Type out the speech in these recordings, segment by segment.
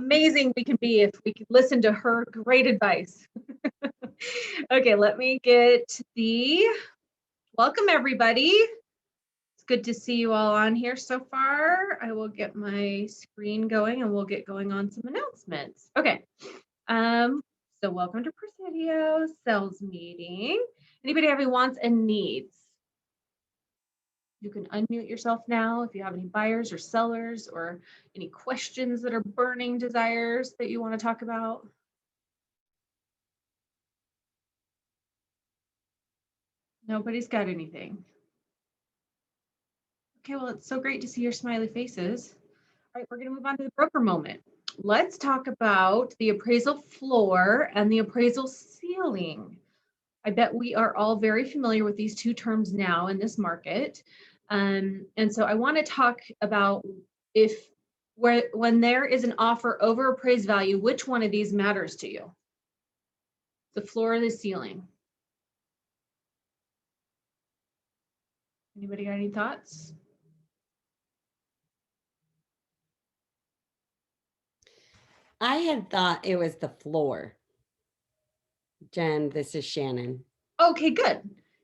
amazing we can be if we could listen to her great advice. Okay, let me get welcome everybody. It's good to see you all on here so far. I will get my screen going and we'll get going on some announcements. Okay, so welcome to Presidio sales meeting. Anybody have any wants and needs? You can unmute yourself now if you have any buyers or sellers or any questions that are burning desires that you want to talk about. Nobody's got anything. Okay, well, it's so great to see your smiley faces. All right, we're going to move on to the broker moment. Let's talk about the appraisal floor and the appraisal ceiling. I bet we are all very familiar with these two terms now in this market. And so I want to talk about when there is an offer over appraised value, which one of these matters to you? The floor or the ceiling? Anybody got any thoughts? I had thought it was the floor. Jen, this is Shannon. Okay, good.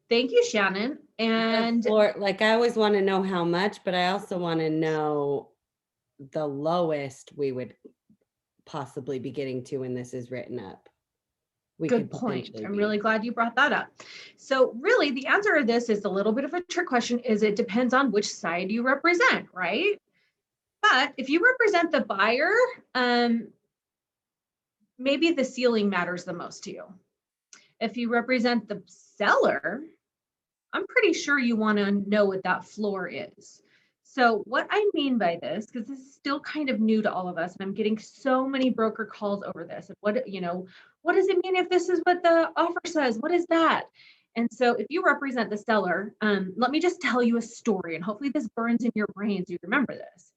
Thank you, Shannon. And floor, like I always want to know how much, but I also want to know the lowest we would possibly be getting to when this is written up. Good point. I'm really glad you brought that up. So really the answer to this is a little bit of a trick question, is it depends on which side you represent, right? But if you represent the buyer, maybe the ceiling matters the most to you. If you represent the seller, I'm pretty sure you want to know what that floor is. So what I mean by this, because this is still kind of new to all of us, and I'm getting so many broker calls over this. What does it mean if this is what the offer says? What is that? And so if you represent the seller, let me just tell you a story, and hopefully this burns in your brains. You remember this.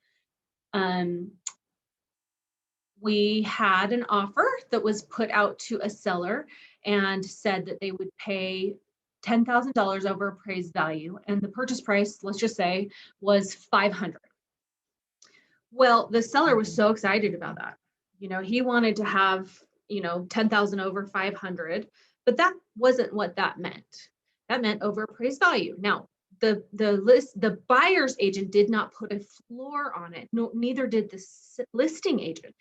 We had an offer that was put out to a seller and said that they would pay $10,000 over appraised value, and the purchase price, let's just say, was $500. Well, the seller was so excited about that. He wanted to have, 10,000 over 500, but that wasn't what that meant. That meant over appraised value. Now, the buyer's agent did not put a floor on it. No, neither did the listing agent.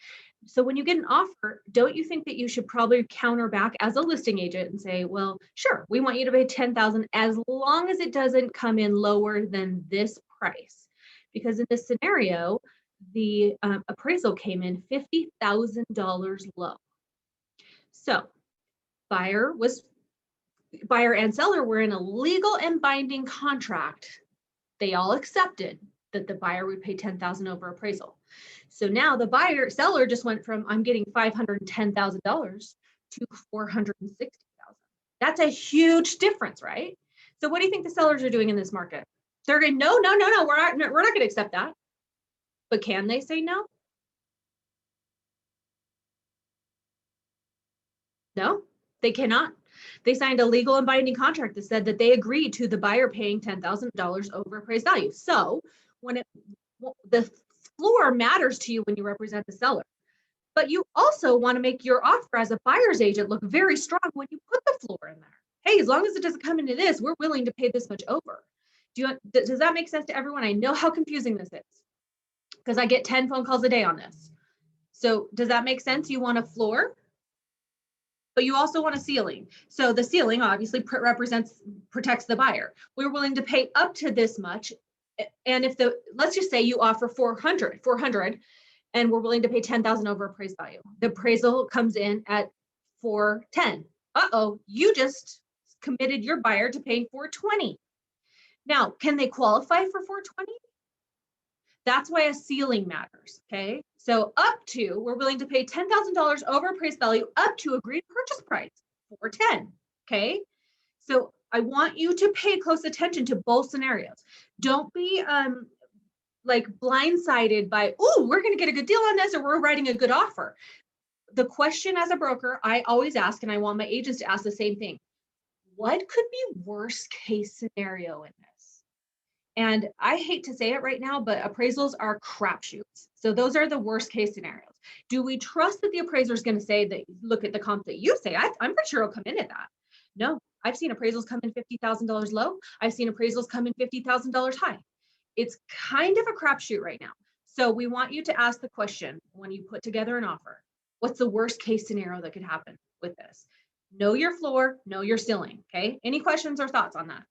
So when you get an offer, don't you think that you should probably counter back as a listing agent and say, well, sure, we want you to pay 10,000 as long as it doesn't come in lower than this price. Because in this scenario, the appraisal came in $50,000 low. So buyer and seller were in a legal and binding contract. They all accepted that the buyer would pay $10,000 over appraisal. So now the seller just went from, I'm getting $510,000 to $460,000. That's a huge difference, right? So what do you think the sellers are doing in this market? They're going, no, we're not going to accept that. But can they say no? No, they cannot. They signed a legal and binding contract that said that they agreed to the buyer paying $10,000 over appraised value. So when the floor matters to you when you represent the seller, but you also want to make your offer as a buyer's agent look very strong when you put the floor in there. Hey, as long as it doesn't come into this, we're willing to pay this much over. Does that make sense to everyone? I know how confusing this is because I get 10 phone calls a day on this. So does that make sense? You want a floor, but you also want a ceiling. So the ceiling obviously protects the buyer. We're willing to pay up to this much. And if let's just say you offer 400, and we're willing to pay 10,000 over appraised value. The appraisal comes in at 410. Uh-oh, you just committed your buyer to paying 420. Now, can they qualify for 420? That's why a ceiling matters, okay? So up to, we're willing to pay $10,000 over appraised value up to agreed purchase price, 410, okay? So I want you to pay close attention to both scenarios. Don't be like blindsided by, oh, we're gonna get a good deal on this or we're writing a good offer. The question as a broker, I always ask, and I want my agents to ask the same thing. What could be worst case scenario in this? And I hate to say it right now, but appraisals are crapshoots. So those are the worst case scenarios. Do we trust that the appraiser is going to say that, look at the comp that you say, I'm pretty sure it'll come in at that? No, I've seen appraisals come in $50,000 low. I've seen appraisals come in $50,000 high. It's kind of a crapshoot right now. So we want you to ask the question when you put together an offer, what's the worst case scenario that could happen with this? Know your floor, know your ceiling, okay? Any questions or thoughts on that?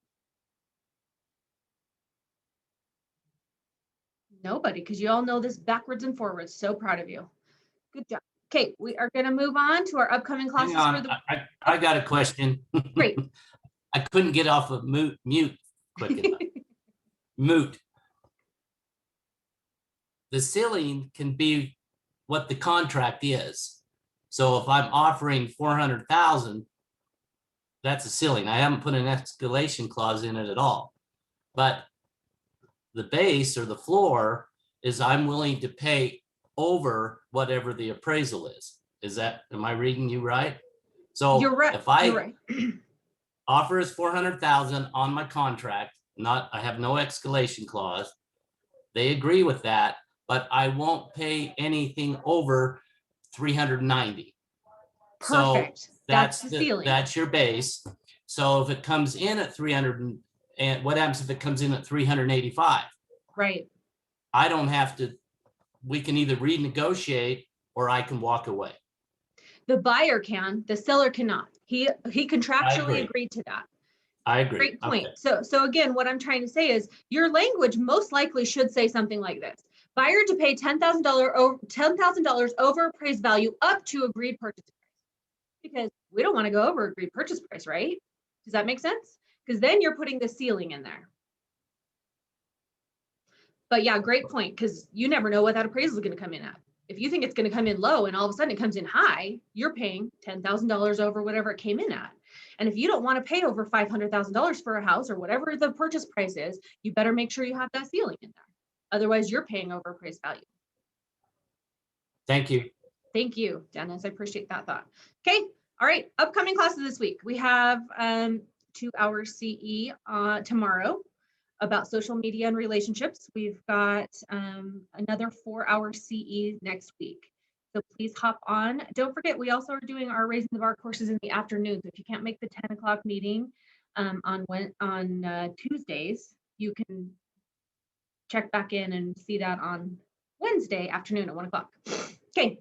Nobody, because you all know this backwards and forwards. So proud of you. Good job. Okay, we are going to move on to our upcoming classes. Hang on, for the I got a question. Great. I couldn't get off of mute quick enough. Mute. The ceiling can be what the contract is. So if I'm offering 400,000, that's a ceiling. I haven't put an escalation clause in it at all. But the base or the floor is I'm willing to pay over whatever the appraisal is. Am I reading you right? So You're right. if I You're right. offer is 400,000 on my contract, I have no escalation clause. They agree with that, but I won't pay anything over 390. Perfect. So That's the ceiling. That's your base. So if it comes in at 300, and what happens if it comes in at 385? Right. I don't have to, we can either renegotiate or I can walk away. The buyer can, the seller cannot. He contractually agreed to that. I agree. Great point. Okay. So again, what I'm trying to say is your language most likely should say something like this. Buyer to pay $10,000 over appraised value up to agreed purchase price. Because we don't want to go over agreed purchase price, right? Does that make sense? Because then you're putting the ceiling in there. But yeah, great point, because you never know what that appraisal is going to come in at. If you think it's going to come in low and all of a sudden it comes in high, you're paying $10,000 over whatever it came in at. And if you don't want to pay over $500,000 for a house or whatever the purchase price is, you better make sure you have that ceiling in there. Otherwise, you're paying over appraised value. Thank you. Thank you, Dennis. I appreciate that thought. Okay. All right. Upcoming classes this week. We have 2 hours CE tomorrow about social media and relationships. We've got another 4-hour CE next week. So please hop on. Don't forget, we also are doing our Raising the Bar courses in the afternoon. So if you can't make the 10 o'clock meeting on Tuesdays, you can check back in and see that on Wednesday afternoon at 1 o'clock. Okay.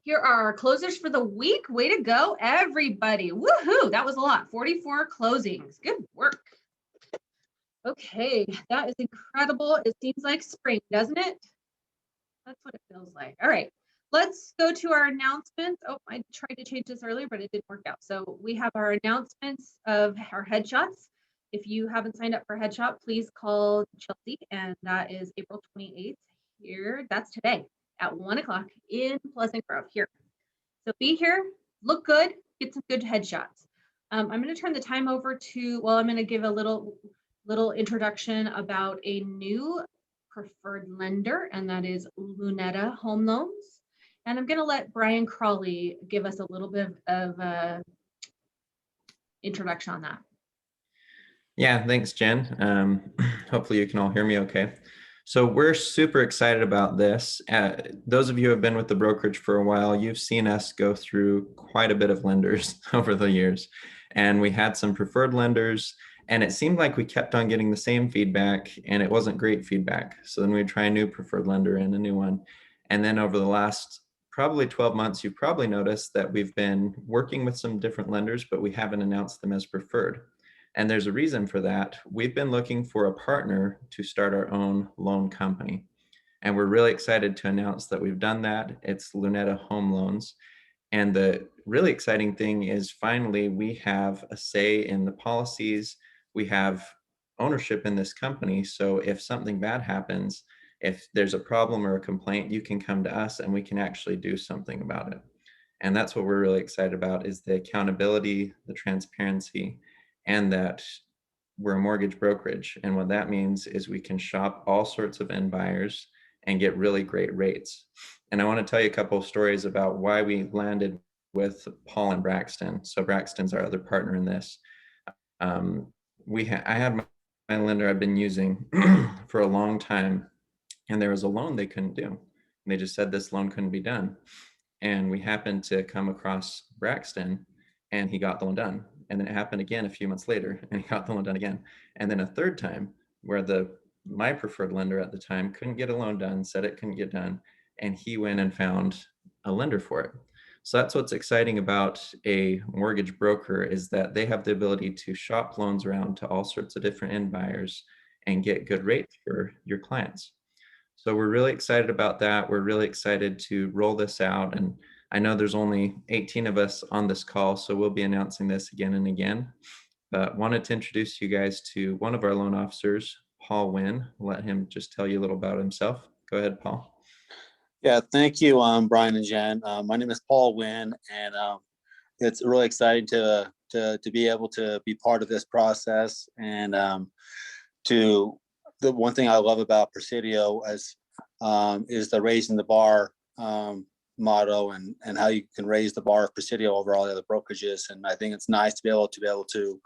Here are our closers for the week. Way to go, everybody. Woohoo, that was a lot. 44 closings. Good work. Okay, that is incredible. It seems like spring, doesn't it? That's what it feels like. All right, let's go to our announcements. Oh, I tried to change this earlier, but it didn't work out. So we have our announcements of our headshots. If you haven't signed up for a headshot, please call Chelsea, and that is April 28th here. That's today at 1 o'clock in Pleasant Grove here. So be here, look good, get some good headshots. I'm going to turn the time over to, well, I'm going to give a little introduction about a new preferred lender, and that is Lunetta Home Loans. And I'm going to let Brian Crawley give us a little bit of introduction on that. Yeah, thanks, Jen. Hopefully you can all hear me okay. So we're super excited about this. Those of you who have been with the brokerage for a while, you've seen us go through quite a bit of lenders over the years. And we had some preferred lenders, and it seemed like we kept on getting the same feedback, and it wasn't great feedback. So then we'd try a new preferred lender and a new one. And then over the last probably 12 months, you've probably noticed that we've been working with some different lenders, but we haven't announced them as preferred. And there's a reason for that. We've been looking for a partner to start our own loan company. And we're really excited to announce that we've done that. It's Lunetta Home Loans. And the really exciting thing is finally we have a say in the policies. We have ownership in this company. So if something bad happens, if there's a problem or a complaint, you can come to us and we can actually do something about it. And that's what we're really excited about, is the accountability, the transparency, and that we're a mortgage brokerage. And what that means is we can shop all sorts of end buyers and get really great rates. And I want to tell you a couple of stories about why we landed with Paul and Braxton. So Braxton's our other partner in this. I had my lender I've been using for a long time, and there was a loan they couldn't do. They just said this loan couldn't be done. And we happened to come across Braxton, and he got the loan done. And then it happened again a few months later, and he got the loan done again. And then a third time where my preferred lender at the time couldn't get a loan done, said it couldn't get done, and he went and found a lender for it. So that's what's exciting about a mortgage broker, is that they have the ability to shop loans around to all sorts of different end buyers and get good rates for your clients. So we're really excited about that. We're really excited to roll this out. And I know there's only 18 of us on this call, so we'll be announcing this again and again. But wanted to introduce you guys to one of our loan officers, Paul Wynn. Let him just tell you a little about himself. Go ahead, Paul. Yeah, thank you, Brian and Jen. My name is Paul Wynn, and it's really exciting to be able to be part of this process. And the one thing I love about Presidio is the raising the bar motto, and how you can raise the bar of Presidio over all the other brokerages. And I think it's nice to be able to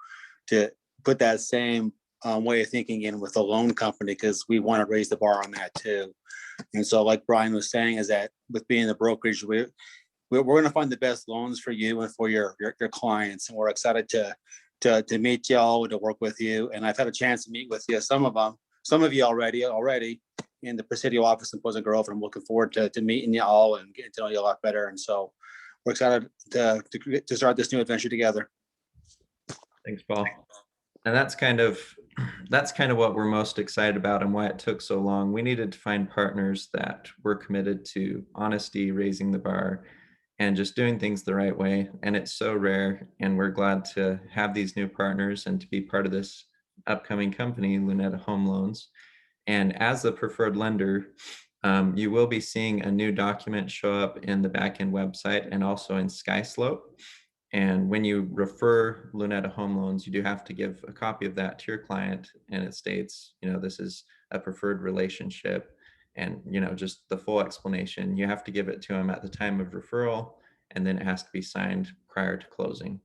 put that same way of thinking in with a loan company, because we want to raise the bar on that too. And so, like Brian was saying, is that with being the brokerage, we're going to find the best loans for you and for your clients. And we're excited to meet y'all, to work with you. And I've had a chance to meet with you, some of you already in the Presidio office in Pleasant Grove. And I'm looking forward to meeting you all and getting to know you a lot better. And so we're excited to start this new adventure together. Thanks, Paul. And that's kind of what we're most excited about, and why it took so long. We needed to find partners that were committed to honesty, raising the bar, and just doing things the right way. And it's so rare, and we're glad to have these new partners and to be part of this upcoming company, Lunetta Home Loans. And as the preferred lender, you will be seeing a new document show up in the backend website and also in SkySlope. And when you refer Lunetta Home Loans, you do have to give a copy of that to your client, and it states, this is a preferred relationship, and just the full explanation. You have to give it to them at the time of referral, and then it has to be signed prior to closing.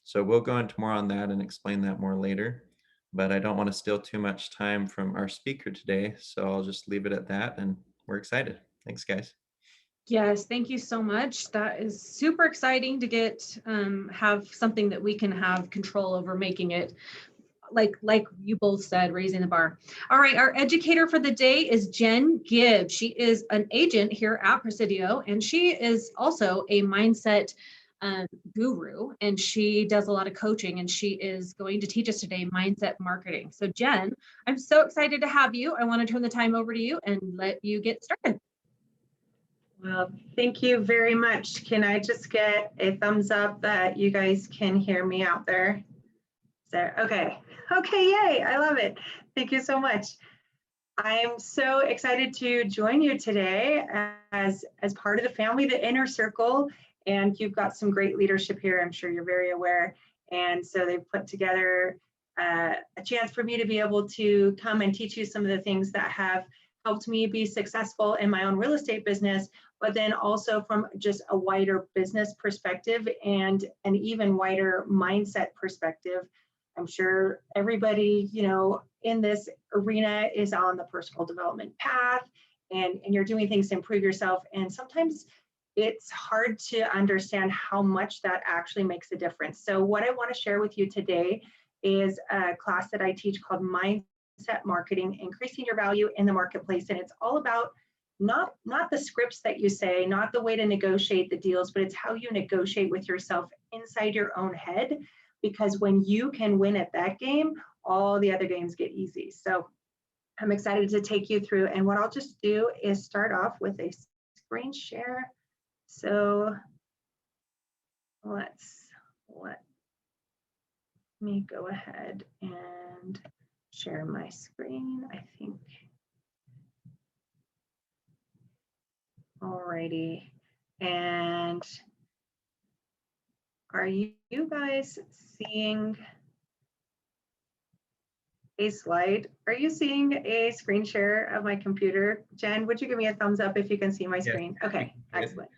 So we'll go into more on that and explain that more later, but I don't want to steal too much time from our speaker today, so I'll just leave it at that, and we're excited. Thanks, guys. Yes, thank you so much. That is super exciting to get, have something that we can have control over, making it like you both said, raising the bar. All right, our educator for the day is Jenn Gibbs. She is an agent here at Presidio, and she is also a mindset guru, and she does a lot of coaching, and she is going to teach us today mindset marketing. So Jenn, I'm so excited to have you. I want to turn the time over to you and let you get started. Well, thank you very much. Can I just get a thumbs up that you guys can hear me out there? Okay, yay, I love it. Thank you so much. I'm so excited to join you today as part of the family, the Inner Circle, and you've got some great leadership here. I'm sure you're very aware. And so they've put together a chance for me to be able to come and teach you some of the things that have helped me be successful in my own real estate business, but then also from just a wider business perspective and an even wider mindset perspective. I'm sure everybody, in this arena is on the personal development path, and you're doing things to improve yourself. And sometimes it's hard to understand how much that actually makes a difference. So what I want to share with you today is a class that I teach called Mindset Marketing, Increasing Your Value in the Marketplace. And it's all about not the scripts that you say, not the way to negotiate the deals, but it's how you negotiate with yourself inside your own head. Because when you can win at that game, all the other games get easy. So I'm excited to take you through. And what I'll just do is start off with a screen share. So let me go ahead and share my screen, I think. Alrighty. And are you guys seeing a slide? Are you seeing a screen share of my computer? Jen, would you give me a thumbs up if you can see my screen? Yeah. Okay, excellent.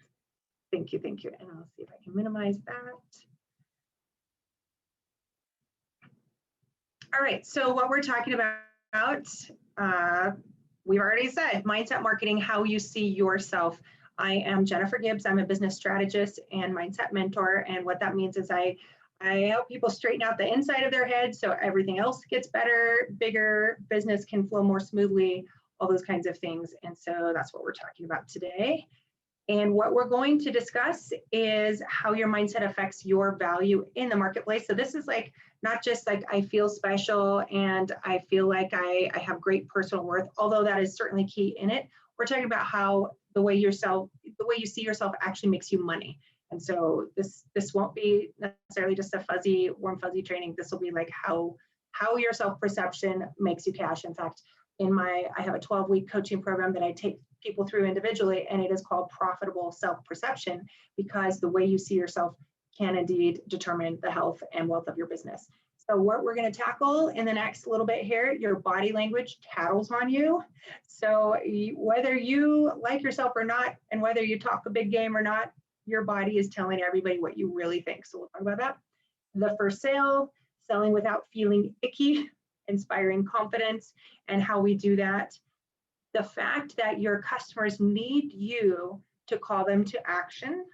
Thank you. And I'll see if I can minimize that. All right, so what we're talking about we've already said mindset marketing, how you see yourself. I am Jennifer Gibbs. I'm a business strategist and mindset mentor. And what that means is I help people straighten out the inside of their head so everything else gets better, bigger, business can flow more smoothly, all those kinds of things. And so that's what we're talking about today. And what we're going to discuss is how your mindset affects your value in the marketplace. So this is like, not just like I feel special and I feel like I have great personal worth, although that is certainly key in it. We're talking about how the way you see yourself actually makes you money. And so this won't be necessarily just a fuzzy, warm, fuzzy training. This will be like how your self-perception makes you cash. In fact, I have a 12-week coaching program that I take people through individually, and it is called Profitable Self-Perception, because the way you see yourself can indeed determine the health and wealth of your business. So what we're going to tackle in the next little bit here, your body language tattles on you. So whether you like yourself or not, and whether you talk a big game or not, your body is telling everybody what you really think. So we'll talk about that. The first sale, selling without feeling icky, inspiring confidence, and how we do that. The fact that your customers need you to call them to action,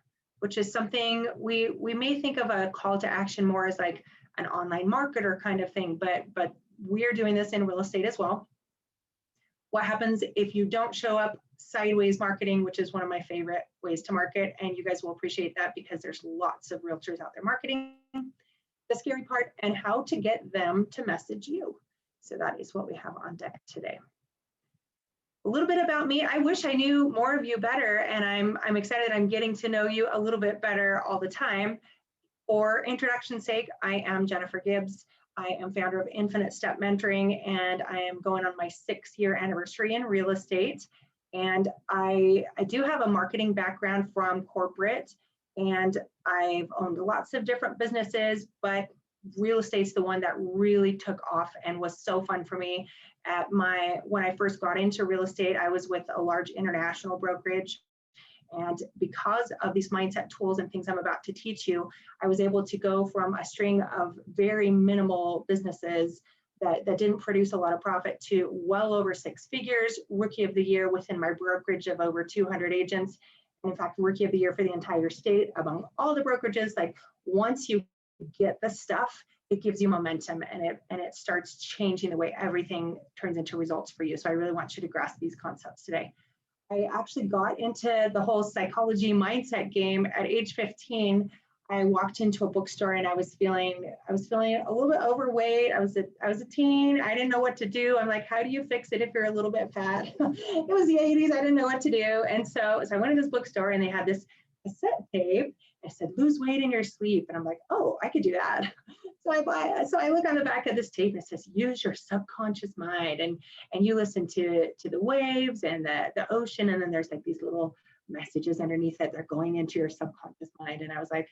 which is something we may think of a call to action more as like an online marketer kind of thing, but we're doing this in real estate as well. What happens if you don't show up? Sideways marketing, which is one of my favorite ways to market, and you guys will appreciate that because there's lots of realtors out there marketing. The scary part, and how to get them to message you. So that is what we have on deck today. A little bit about me. I wish I knew more of you better, and I'm excited I'm getting to know you a little bit better all the time. For introduction's sake, I am Jennifer Gibbs. I am founder of Infinite Step Mentoring, and I am going on my 6-year anniversary in real estate. And I do have a marketing background from corporate, and I've owned lots of different businesses, but real estate's the one that really took off and was so fun for me. When I first got into real estate, I was with a large international brokerage. And because of these mindset tools and things I'm about to teach you, I was able to go from a string of very minimal businesses that didn't produce a lot of profit to well over 6 figures, rookie of the year within my brokerage of over 200 agents. And in fact, rookie of the year for the entire state among all the brokerages. Like, once you get the stuff, it gives you momentum, and it starts changing the way everything turns into results for you. So I really want you to grasp these concepts today. I actually got into the whole psychology mindset game at age 15. I walked into a bookstore and I was feeling a little bit overweight. I was a teen. I didn't know what to do. I'm like, how do you fix it if you're a little bit fat? It was the 80s. I didn't know what to do. And so I went to this bookstore and they had this cassette tape. I said, lose weight in your sleep. And I'm like, oh, I could do that. So I look on the back of this tape and it says, use your subconscious mind. And you listen to the waves and the ocean. And then there's like these little messages underneath it. They're going into your subconscious mind. And I was like,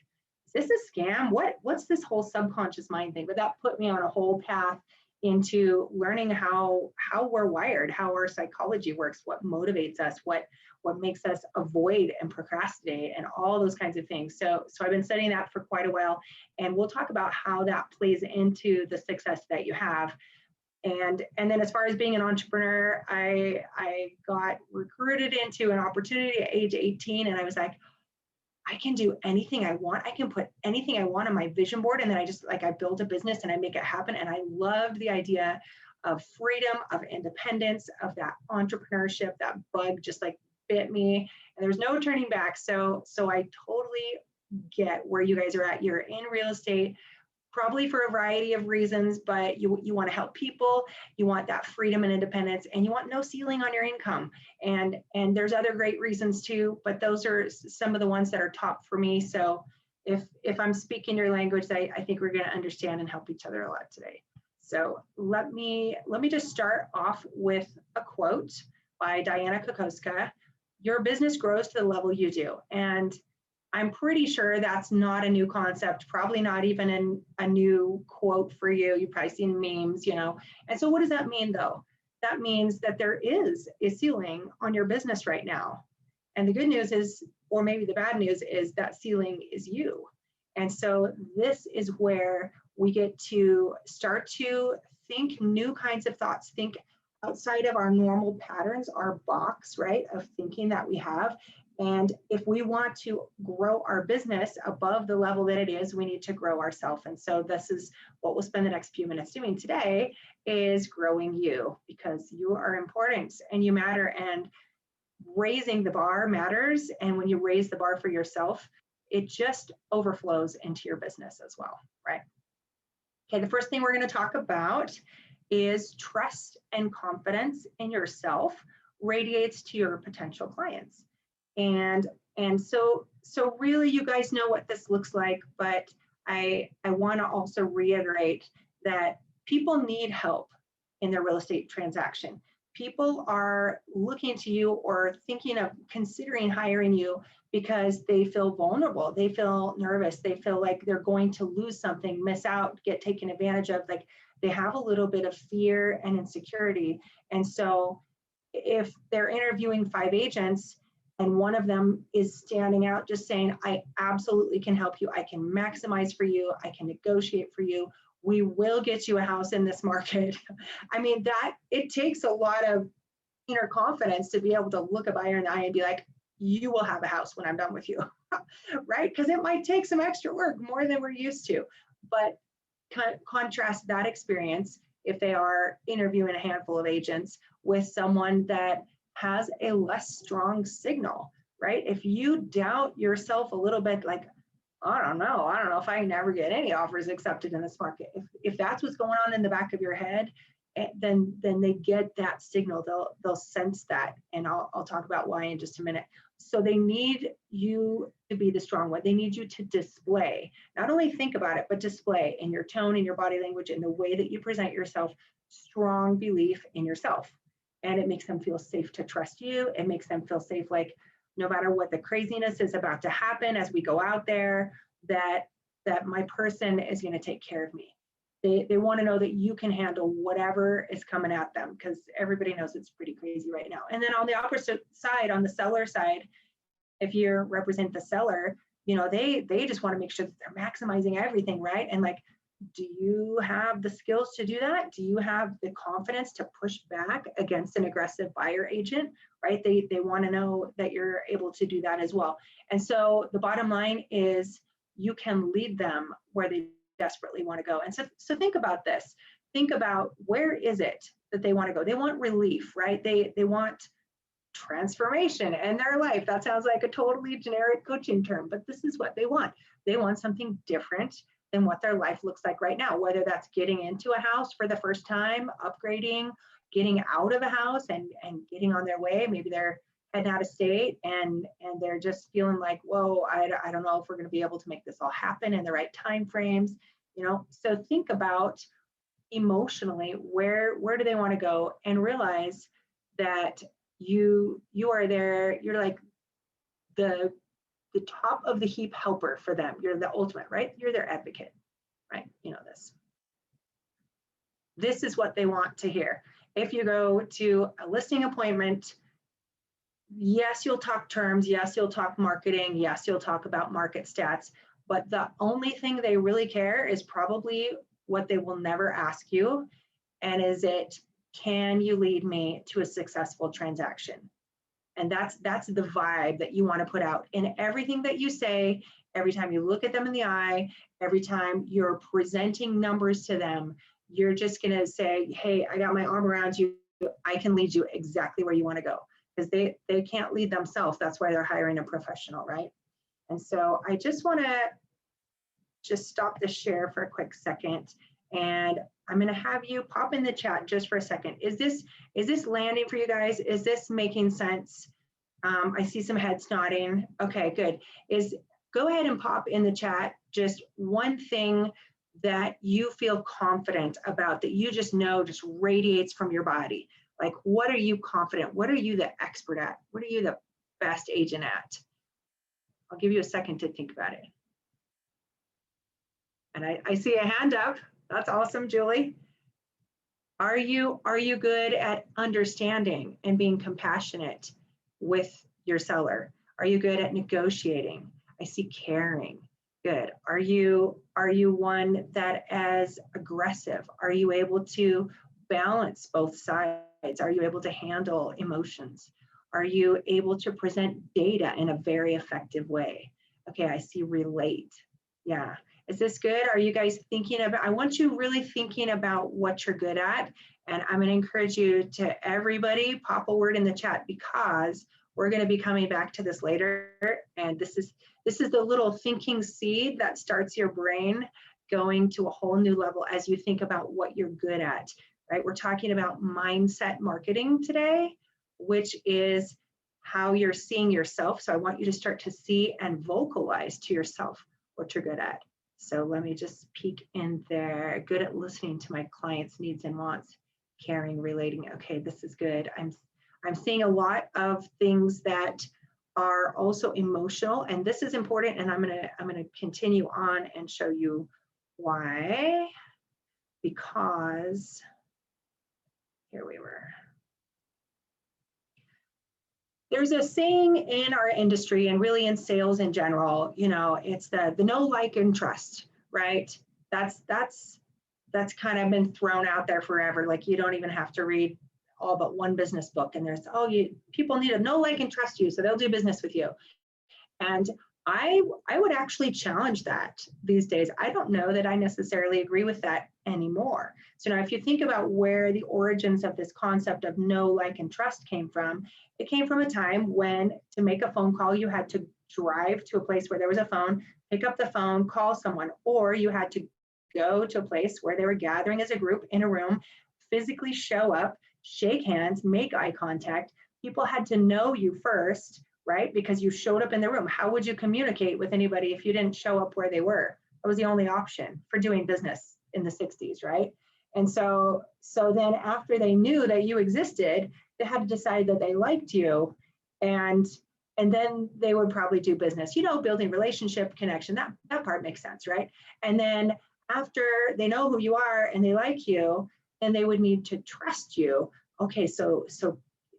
is this a scam? What's this whole subconscious mind thing? But that put me on a whole path into learning how we're wired, how our psychology works, what motivates us, what makes us avoid and procrastinate, and all those kinds of things. So I've been studying that for quite a while, and we'll talk about how that plays into the success that you have. And then as far as being an entrepreneur, I got recruited into an opportunity at age 18, and I was like, I can do anything I want. I can put anything I want on my vision board. And then I build a business and I make it happen. And I loved the idea of freedom, of independence, of that entrepreneurship. That bug just like bit me, and there's no turning back. So I totally get where you guys are at. You're in real estate, probably for a variety of reasons, but you want to help people, you want that freedom and independence, and you want no ceiling on your income. And there's other great reasons too, but those are some of the ones that are top for me. So if I'm speaking your language, I think we're going to understand and help each other a lot today. So let me just start off with a quote by Diana Kokoska. Your business grows to the level you do. And I'm pretty sure that's not a new concept, probably not even a new quote for you. You've probably seen memes, And so what does that mean though? That means that there is a ceiling on your business right now. And the good news is, or maybe the bad news is, that ceiling is you. And so this is where we get to start to think new kinds of thoughts, think outside of our normal patterns, our box, right, of thinking that we have. And if we want to grow our business above the level that it is, we need to grow ourselves. And so this is what we'll spend the next few minutes doing today, is growing you, because you are important and you matter, and raising the bar matters. And when you raise the bar for yourself, it just overflows into your business as well, right? Okay, the first thing we're going to talk about is trust and confidence in yourself radiates to your potential clients. And so really, you guys know what this looks like, but I want to also reiterate that people need help in their real estate transaction. People are looking to you or thinking of considering hiring you because they feel vulnerable, they feel nervous, they feel like they're going to lose something, miss out, get taken advantage of. Like, they have a little bit of fear and insecurity. And so if they're interviewing 5 agents and one of them is standing out just saying, I absolutely can help you, I can maximize for you, I can negotiate for you, we will get you a house in this market. I mean, that it takes a lot of inner confidence to be able to look a buyer in the eye and be like, you will have a house when I'm done with you, right? Because it might take some extra work, more than we're used to. But contrast that experience, if they are interviewing a handful of agents, with someone that has a less strong signal, right? If you doubt yourself a little bit, like, I don't know if I can ever get any offers accepted in this market. If that's what's going on in the back of your head, then they get that signal. They'll sense that, and I'll talk about why in just a minute. So they need you to be the strong one. They need you to display, not only think about it, but display in your tone, in your body language, in the way that you present yourself, strong belief in yourself. And it makes them feel safe to trust you. It makes them feel safe, like, no matter what the craziness is about to happen as we go out there, that my person is going to take care of me. They want to know that you can handle whatever is coming at them, because everybody knows it's pretty crazy right now. And then on the opposite side, on the seller side, if you represent the seller, you know, they just want to make sure that they're maximizing everything, right? And like, do you have the skills to do that? Do you have the confidence to push back against an aggressive buyer agent, right? They want to know that you're able to do that as well. And so the bottom line is, you can lead them where they desperately want to go. And so think about this. Think about, where is it that they want to go? They want relief, right? They want transformation in their life. That sounds like a totally generic coaching term, but this is what they want. They want something different than what their life looks like right now, whether that's getting into a house for the first time, upgrading, getting out of a house and getting on their way. Maybe they're heading out of state and they're just feeling like, whoa, I don't know if we're going to be able to make this all happen in the right time frames, you know. So think about emotionally, where do they want to go, and realize that you are there. You're like the top of the heap helper for them. You're the ultimate, right? You're their advocate, right? You know this. This is what they want to hear. If you go to a listing appointment, yes, you'll talk terms. Yes, you'll talk marketing. Yes, you'll talk about market stats. But the only thing they really care is probably what they will never ask you. And is it, can you lead me to a successful transaction? And that's the vibe that you want to put out in everything that you say, every time you look at them in the eye, every time you're presenting numbers to them. You're just going to say, hey, I got my arm around you. I can lead you exactly where you want to go, because they can't lead themselves. That's why they're hiring a professional, right? And so I just want to just stop the share for a quick second. And I'm going to have you pop in the chat just for a second. Is this landing for you guys? Is this making sense? I see some heads nodding. Okay, good. Go ahead and pop in the chat just one thing that you feel confident about, that you just know just radiates from your body. Like, what are you confident? What are you the expert at? What are you the best agent at? I'll give you a second to think about it. And I see a hand up. That's awesome, Julie. Are you good at understanding and being compassionate with your seller? Are you good at negotiating? I see caring. Good. Are you one that is aggressive? Are you able to balance both sides? Are you able to handle emotions? Are you able to present data in a very effective way? Okay, I see relate. Yeah. Is this good? Are you guys thinking about, I want you really thinking about what you're good at. And I'm going to encourage you to everybody pop a word in the chat, because we're going to be coming back to this later. And this is the little thinking seed that starts your brain going to a whole new level as you think about what you're good at, right? We're talking about mindset marketing today, which is how you're seeing yourself. So I want you to start to see and vocalize to yourself what you're good at. So let me just peek in there. Good at listening to my clients' needs and wants, caring, relating. Okay, this is good. I'm seeing a lot of things that are also emotional, and this is important. And I'm gonna continue on and show you why. Because here we were. There's a saying in our industry and really in sales in general, you know, it's the know, like, and trust, right? That's kind of been thrown out there forever. Like, you don't even have to read all but one business book, and there's, oh, people need to know, like, and trust you, so they'll do business with you. And I would actually challenge that these days. I don't know that I necessarily agree with that anymore. So now if you think about where the origins of this concept of know, like, and trust came from, it came from a time when to make a phone call, you had to drive to a place where there was a phone, pick up the phone, call someone, or you had to go to a place where they were gathering as a group in a room, physically show up, shake hands, make eye contact. People had to know you first, right? Because you showed up in the room. How would you communicate with anybody if you didn't show up where they were? That was the only option for doing business in the 60s, right? And so then after they knew that you existed, they had to decide that they liked you, and then they would probably do business, you know, building relationship, connection, that part makes sense, right? And then after they know who you are and they like you, then they would need to trust you. Okay, so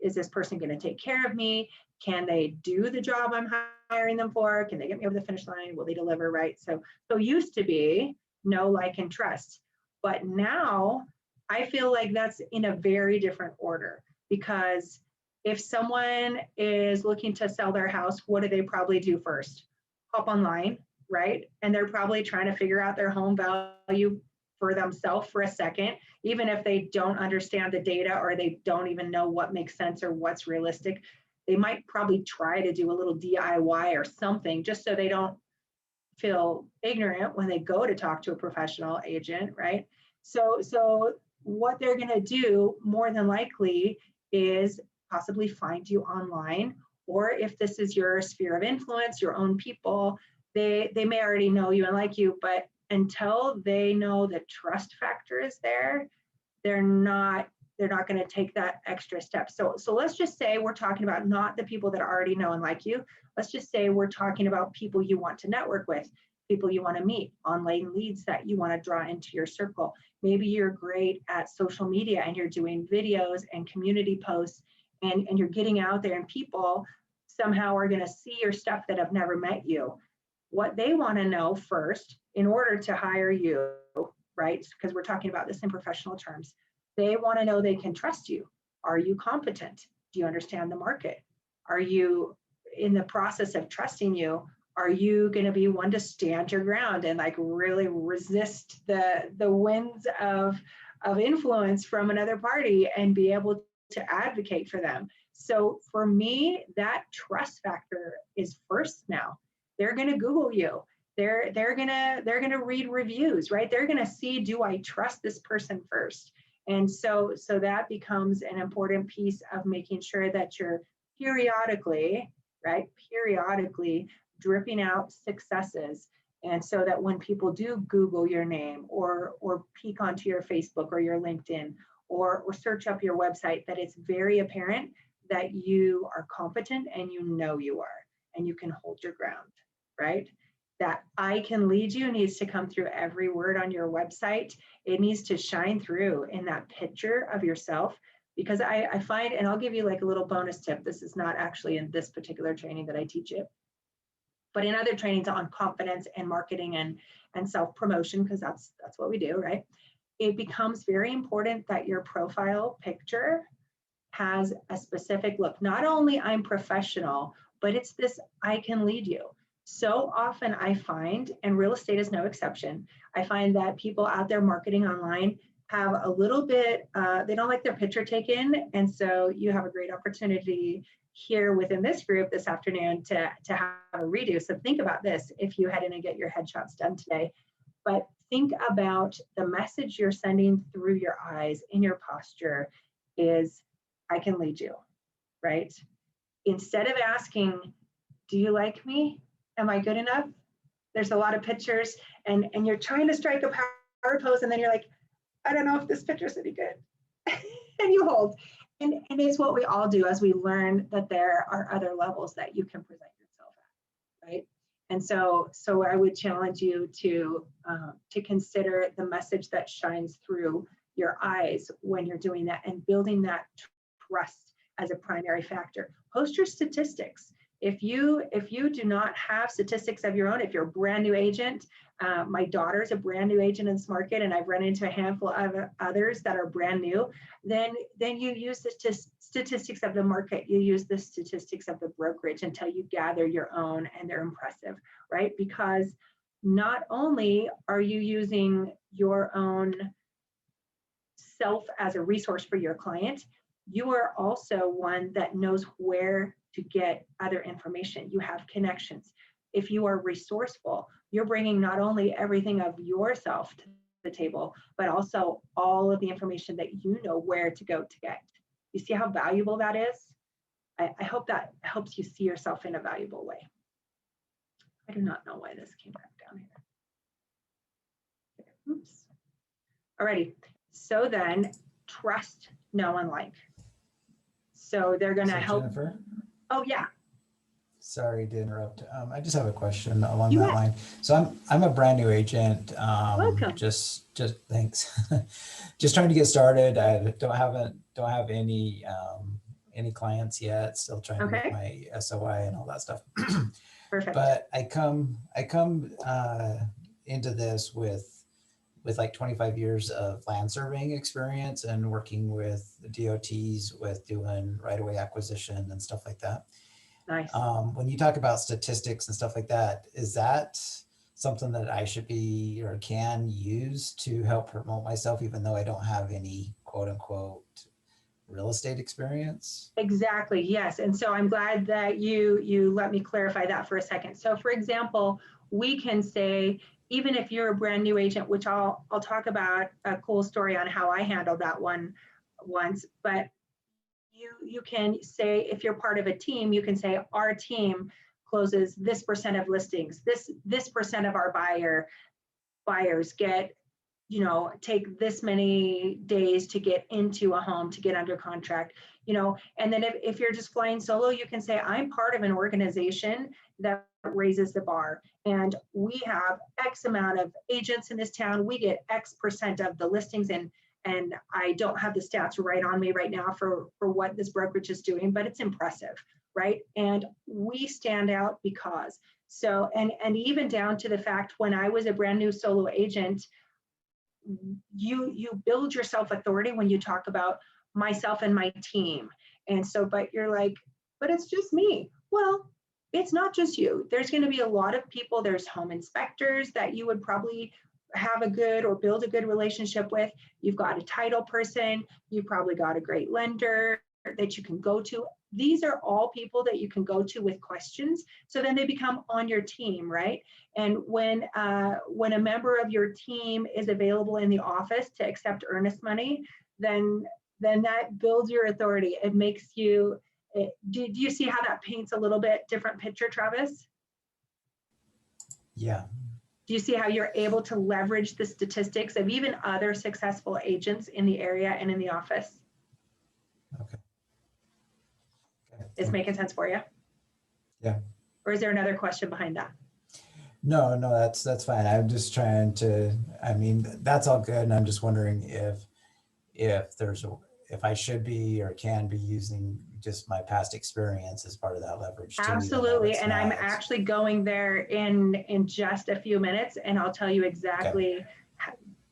is this person going to take care of me? Can they do the job I'm hiring them for? Can they get me over the finish line? Will they deliver, right? So used to be know, like, and trust. But now I feel like that's in a very different order, because if someone is looking to sell their house, what do they probably do first? Hop online, right? And they're probably trying to figure out their home value for themselves for a second, even if they don't understand the data or they don't even know what makes sense or what's realistic. They might probably try to do a little DIY or something just so they don't feel ignorant when they go to talk to a professional agent, right? So what they're going to do more than likely is possibly find you online, or if this is your sphere of influence, your own people, they may already know you and like you, but until they know the trust factor is there, they're not going to take that extra step. So let's just say we're talking about not the people that already know and like you. Let's just say we're talking about people you want to network with, people you want to meet, online leads that you want to draw into your circle. Maybe you're great at social media and you're doing videos and community posts, and you're getting out there, and people somehow are going to see your stuff that have never met you. What they want to know first in order to hire you, right? Because we're talking about this in professional terms. They want to know they can trust you. Are you competent? Do you understand the market? Are you, in the process of trusting you, are you going to be one to stand your ground and like really resist the winds of influence from another party and be able to advocate for them? So for me, that trust factor is first now. They're going to Google you. They're going to read reviews, right? They're going to see, do I trust this person first? And so that becomes an important piece of making sure that you're periodically, right? Periodically dripping out successes. And so that when people do Google your name or peek onto your Facebook or your LinkedIn or search up your website, that it's very apparent that you are competent and you know you are, and you can hold your ground, right? That I can lead you needs to come through every word on your website. It needs to shine through in that picture of yourself, because I find, and I'll give you like a little bonus tip. This is not actually in this particular training that I teach it, but in other trainings on confidence and marketing and self-promotion, because that's what we do, right? It becomes very important that your profile picture has a specific look. Not only I'm professional, but it's this, I can lead you. So often I find, and real estate is no exception, I find that people out there marketing online have a little bit, they don't like their picture taken. And so you have a great opportunity here within this group this afternoon to have a redo. So think about this if you head in and get your headshots done today. But think about the message you're sending through your eyes in your posture is, I can lead you, right? Instead of asking, do you like me? Am I good enough? There's a lot of pictures and you're trying to strike a power pose and then you're like, I don't know if this picture's any good. And you hold. And it's what we all do as we learn that there are other levels that you can present yourself at, right? And so I would challenge you to consider the message that shines through your eyes when you're doing that and building that trust as a primary factor. Post your statistics. If you do not have statistics of your own, if you're a brand new agent, my daughter's a brand new agent in this market, and I've run into a handful of others that are brand new, then you use the statistics of the market, you use the statistics of the brokerage until you gather your own, and they're impressive, right? Because not only are you using your own self as a resource for your client, you are also one that knows where to get other information. You have connections. If you are resourceful, you're bringing not only everything of yourself to the table, but also all of the information that you know where to go to get. You see how valuable that is? I hope that helps you see yourself in a valuable way. I do not know why this came back down here. Oops. Alrighty. So then, trust, know, and like. So they're going to help. Jennifer? Oh yeah. Sorry to interrupt. I just have a question along You that bet. line. So I'm a brand new agent. Welcome. Just thanks. Just trying to get started. I don't have any clients yet. Still trying to Okay. make my SOI and all that stuff. Perfect. But I come into this with like 25 years of land surveying experience and working with DOTs with doing right-of-way acquisition and stuff like that. Nice. When you talk about statistics and stuff like that, is that something that I should be or can use to help promote myself, even though I don't have any quote unquote real estate experience? Exactly. Yes. And so I'm glad that you let me clarify that for a second. So for example, we can say, even if you're a brand new agent, which I'll talk about a cool story on how I handled that one once, but you can say, if you're part of a team, you can say our team closes this % of listings, this % of our buyers get, take this many days to get into a home, to get under contract, and then if you're just flying solo, you can say, I'm part of an organization that raises the bar, and we have X amount of agents in this town, we get X % of the listings, and I don't have the stats right on me right now for what this brokerage is doing, but it's impressive, right? And we stand out because, so, and even down to the fact, when I was a brand new solo agent, you build your self-authority when you talk about myself and my team. And so, but you're like, but it's just me. Well, it's not just you. There's going to be a lot of people. There's home inspectors that you would probably have a good or build a good relationship with. You've got a title person. You've probably got a great lender that you can go to. These are all people that you can go to with questions. So then they become on your team, right? And when a member of your team is available in the office to accept earnest money, then that builds your authority. It makes you, do you see how that paints a little bit different picture, Travis? Yeah. Do you see how you're able to leverage the statistics of even other successful agents in the area and in the office? Okay. Is making sense for you? Yeah. Or is there another question behind that? No, that's fine. I'm just trying to, I mean, that's all good. And I'm just wondering if I should be or can be using just my past experience as part of that leverage too. Absolutely. And I'm actually going there in just a few minutes, and I'll tell you exactly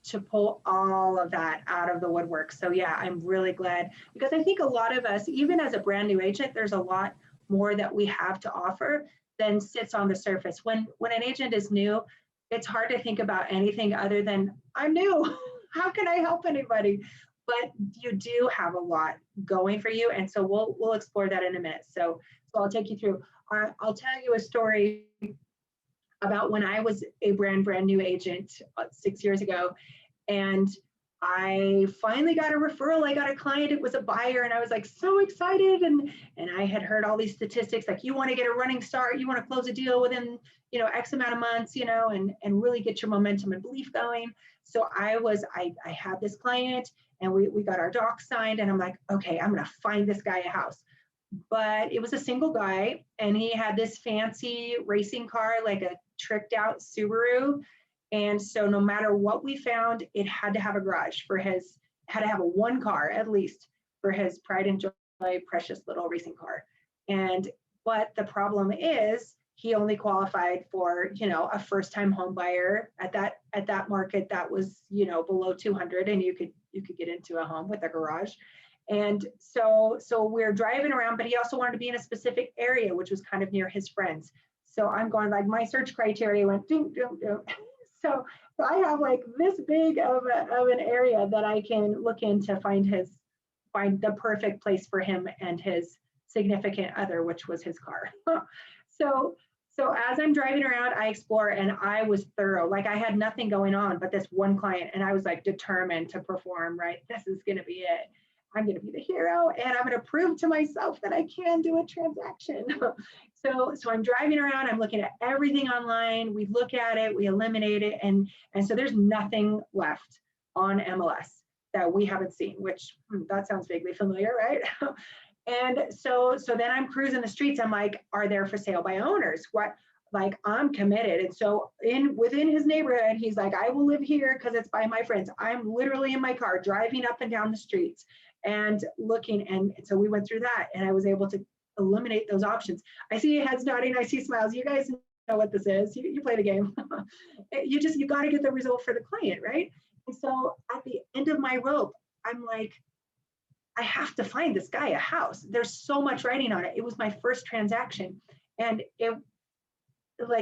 to pull all of that out of the woodwork. So yeah, I'm really glad, because I think a lot of us, even as a brand new agent, there's a lot more that we have to offer than sits on the surface. When an agent is new, it's hard to think about anything other than, I'm new, how can I help anybody? But you do have a lot going for you. And so we'll explore that in a minute. So I'll take you through. I'll tell you a story about when I was a brand new agent 6 years ago. And I finally got a referral. I got a client, it was a buyer, and I was like so excited. And I had heard all these statistics, like you want to get a running start, you want to close a deal within, X amount of months, and really get your momentum and belief going. So I had this client, and we got our docs signed, and I'm like, okay, I'm going to find this guy a house. But it was a single guy, and he had this fancy racing car, like a tricked out Subaru. And so no matter what we found, it had to have a garage had to have a one car at least for his pride and joy, precious little racing car. But the problem is he only qualified for, a first time home buyer at that market that was, below 200, and you could get into a home with a garage. And so we're driving around, but he also wanted to be in a specific area, which was kind of near his friends. So I'm going, like, my search criteria went ding, ding, ding. So I have like this big of an area that I can look in to find the perfect place for him and his significant other, which was his car. So as I'm driving around, I explore, and I was thorough. Like, I had nothing going on but this one client, and I was like determined to perform, right? This is going to be it. I'm going to be the hero, and I'm going to prove to myself that I can do a transaction. So I'm driving around, I'm looking at everything online. We look at it, we eliminate it. And so there's nothing left on MLS that we haven't seen, which that sounds vaguely familiar, right? And so then I'm cruising the streets. I'm like, are there for sale by owners? What? Like, I'm committed. And so within his neighborhood, he's like, I will live here because it's by my friends. I'm literally in my car driving up and down the streets and looking. And so we went through that, and I was able to eliminate those options. I see heads nodding, I see smiles. You guys know what this is. You play the game. You got to get the result for the client, right? And so at the end of my rope, I'm like, I have to find this guy a house. There's so much writing on it. It was my first transaction, and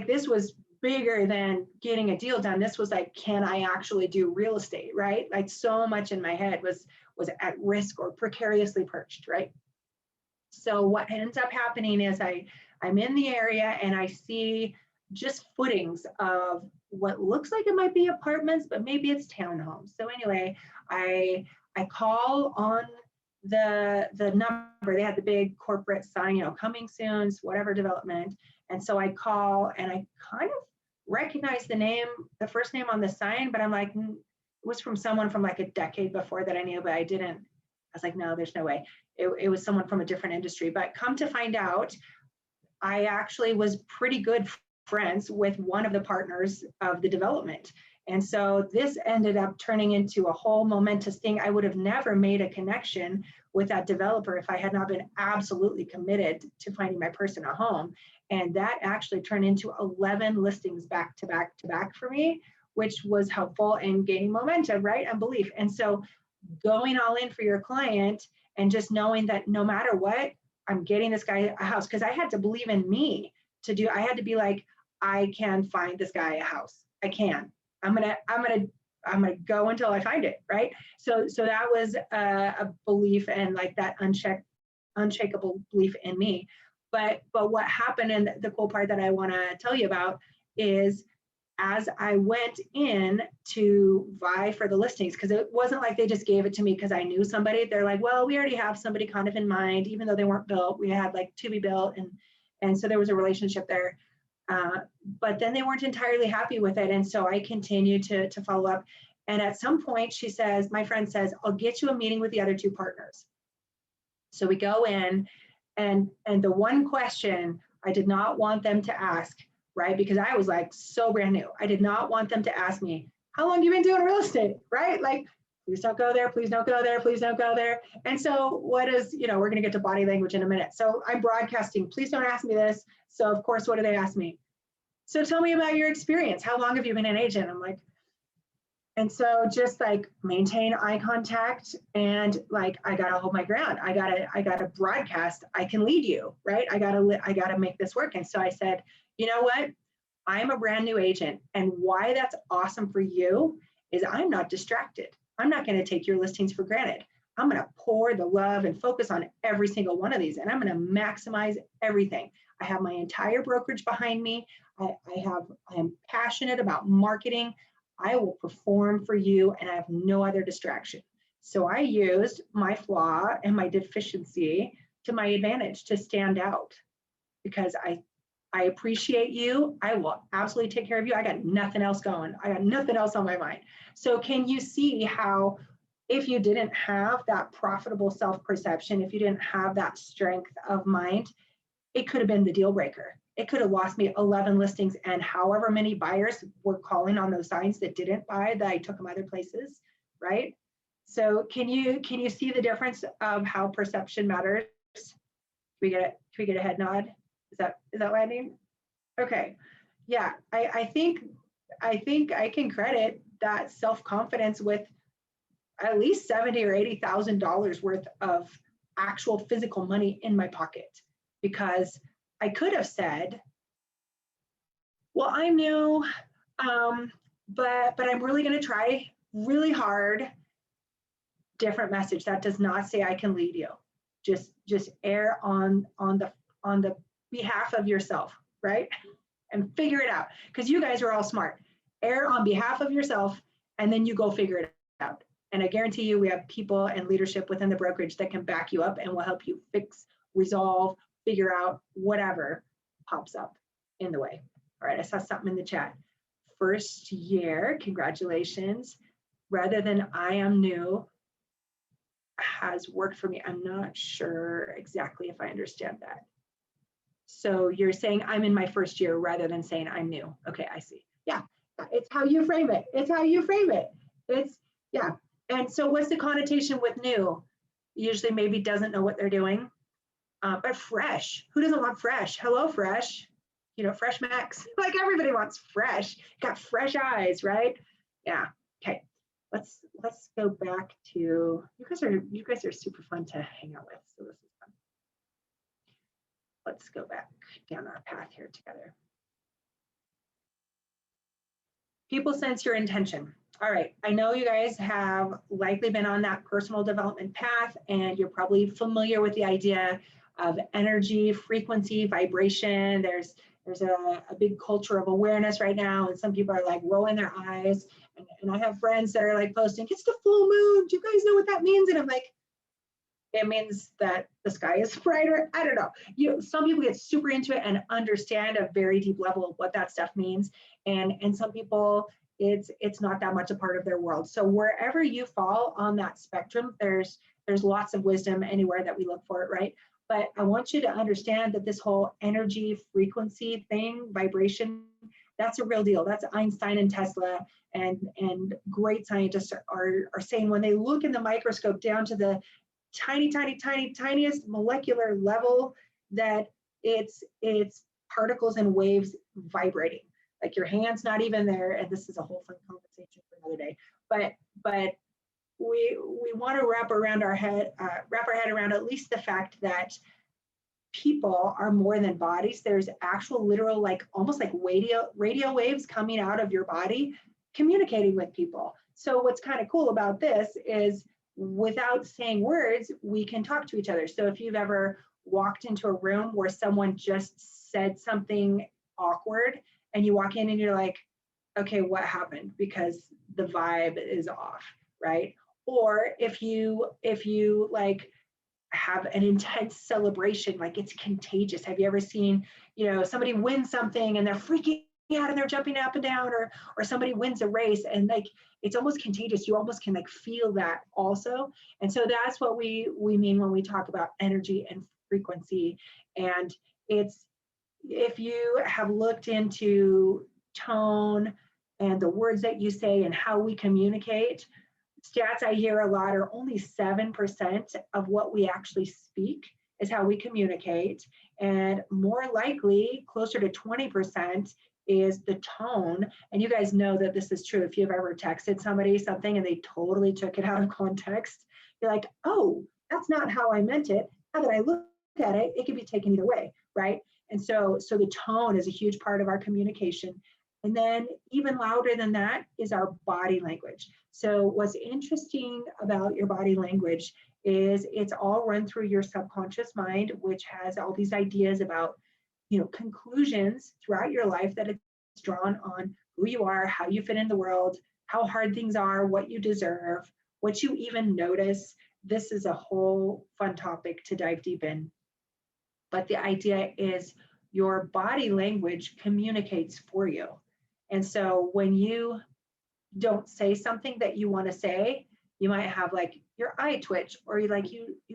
this was bigger than getting a deal done. This was like, can I actually do real estate, right? Like, so much in my head was at risk or precariously perched, right? So what ends up happening is I'm in the area, and I see just footings of what looks like it might be apartments, but maybe it's townhomes. So anyway, I call on the number. They had the big corporate sign, coming soon, whatever development. And so I call, and I kind of recognize the first name on the sign, but I'm like, it was from someone from like a decade before that I knew, but I didn't. I was like, no, there's no way. It was someone from a different industry. But come to find out, I actually was pretty good friends with one of the partners of the development. And so this ended up turning into a whole momentous thing. I would have never made a connection with that developer if I had not been absolutely committed to finding my person a home. And that actually turned into 11 listings back to back to back for me, which was helpful in gaining momentum, right? And belief. And so going all in for your client and just knowing that no matter what, I'm getting this guy a house, because I had to believe in me I had to be like, I can find this guy a house. I can. I'm gonna go until I find it, right? So that was a belief, and like that unshakable belief in me. But what happened, and the cool part that I want to tell you about is, as I went in to vie for the listings, because it wasn't like they just gave it to me because I knew somebody. They're like, well, we already have somebody kind of in mind, even though they weren't built. We had like to be built, and so there was a relationship there. But then they weren't entirely happy with it. And so I continued to follow up. And at some point she says, my friend says, I'll get you a meeting with the other two partners. So we go in, and the one question I did not want them to ask, right? Because I was like so brand new. I did not want them to ask me, how long have you been doing real estate, right? Like, please don't go there, please don't go there, please don't go there. And so what is, we're gonna get to body language in a minute. So I'm broadcasting, please don't ask me this. So of course, what do they ask me? So tell me about your experience. How long have you been an agent? I'm like, And so just like maintain eye contact and like, I gotta hold my ground. I gotta broadcast. I can lead you, right? I gotta make this work. And so I said, you know what? I'm a brand new agent. And why that's awesome for you is I'm not distracted. I'm not gonna take your listings for granted. I'm gonna pour the love and focus on every single one of these, and I'm gonna maximize everything. I have my entire brokerage behind me. I am passionate about marketing. I will perform for you, and I have no other distraction. So I used my flaw and my deficiency to my advantage to stand out, because I appreciate you. I will absolutely take care of you. I got nothing else going. I got nothing else on my mind. So can you see how, if you didn't have that profitable self-perception, if you didn't have that strength of mind, it could have been the deal breaker. It could have lost me 11 listings, and however many buyers were calling on those signs that didn't buy, that I took them other places, right? So can you see the difference of how perception matters? Can we get a head nod? Is that landing? Okay. Yeah, I think I can credit that self-confidence with at least $70,000 or $80,000 worth of actual physical money in my pocket, because I could have said, well, I'm new, but I'm really going to try really hard. Different message. That does not say I can lead you. Just err on the behalf of yourself, right? And figure it out, because you guys are all smart. Err on behalf of yourself, and then you go figure it out. And I guarantee you, we have people and leadership within the brokerage that can back you up and will help you fix, resolve, figure out whatever pops up in the way. All right, I saw something in the chat. First year, congratulations. Rather than I am new has worked for me. I'm not sure exactly if I understand that. So you're saying I'm in my first year rather than saying I'm new. Okay, I see. Yeah, it's how you frame it. It's how you frame it. It's, yeah. And so what's the connotation with new? Usually maybe doesn't know what they're doing. But fresh, who doesn't want fresh? Hello, fresh. You know, fresh max, like everybody wants fresh, got fresh eyes, right? Yeah, okay. Let's go back to, you guys are super fun to hang out with, so this is fun. Let's go back down our path here together. People sense your intention. All right, I know you guys have likely been on that personal development path, and you're probably familiar with the idea of energy, frequency, vibration. There's a big culture of awareness right now, and some people are like rolling their eyes. And I have friends that are like posting, it's the full moon. Do you guys know what that means? And I'm like, it means that the sky is brighter. I don't know. Some people get super into it and understand a very deep level of what that stuff means. And some people, it's not that much a part of their world. So wherever you fall on that spectrum, there's lots of wisdom anywhere that we look for it, right? But I want you to understand that this whole energy, frequency thing, vibration, that's a real deal. That's Einstein and Tesla and great scientists are saying, when they look in the microscope down to the tiniest molecular level, that it's particles and waves vibrating. Like your hand's not even there, and this is a whole fun conversation for another day. But we want to wrap our head around at least the fact that people are more than bodies. There's actual literal, like almost like radio waves coming out of your body communicating with people. So what's kind of cool about this is, without saying words, we can talk to each other. So if you've ever walked into a room where someone just said something awkward, and you walk in and you're like, okay, what happened? Because the vibe is off, right? Or if you like have an intense celebration, like it's contagious. Have you ever seen, somebody win something and they're freaking out and they're jumping up and down, or somebody wins a race and like it's almost contagious. You almost can like feel that also. And so that's what we mean when we talk about energy and frequency. And it's, if you have looked into tone and the words that you say and how we communicate, stats I hear a lot are only 7% of what we actually speak is how we communicate. And more likely, closer to 20% is the tone. And you guys know that this is true. If you've ever texted somebody something and they totally took it out of context, you're like, oh, that's not how I meant it. Now that I look at it, it can be taken either way, right? And so the tone is a huge part of our communication. And then even louder than that is our body language. So what's interesting about your body language is it's all run through your subconscious mind, which has all these ideas about, conclusions throughout your life that it's drawn on who you are, how you fit in the world, how hard things are, what you deserve, what you even notice. This is a whole fun topic to dive deep in. But the idea is your body language communicates for you. And so when you don't say something that you want to say, you might have like your eye twitch, or you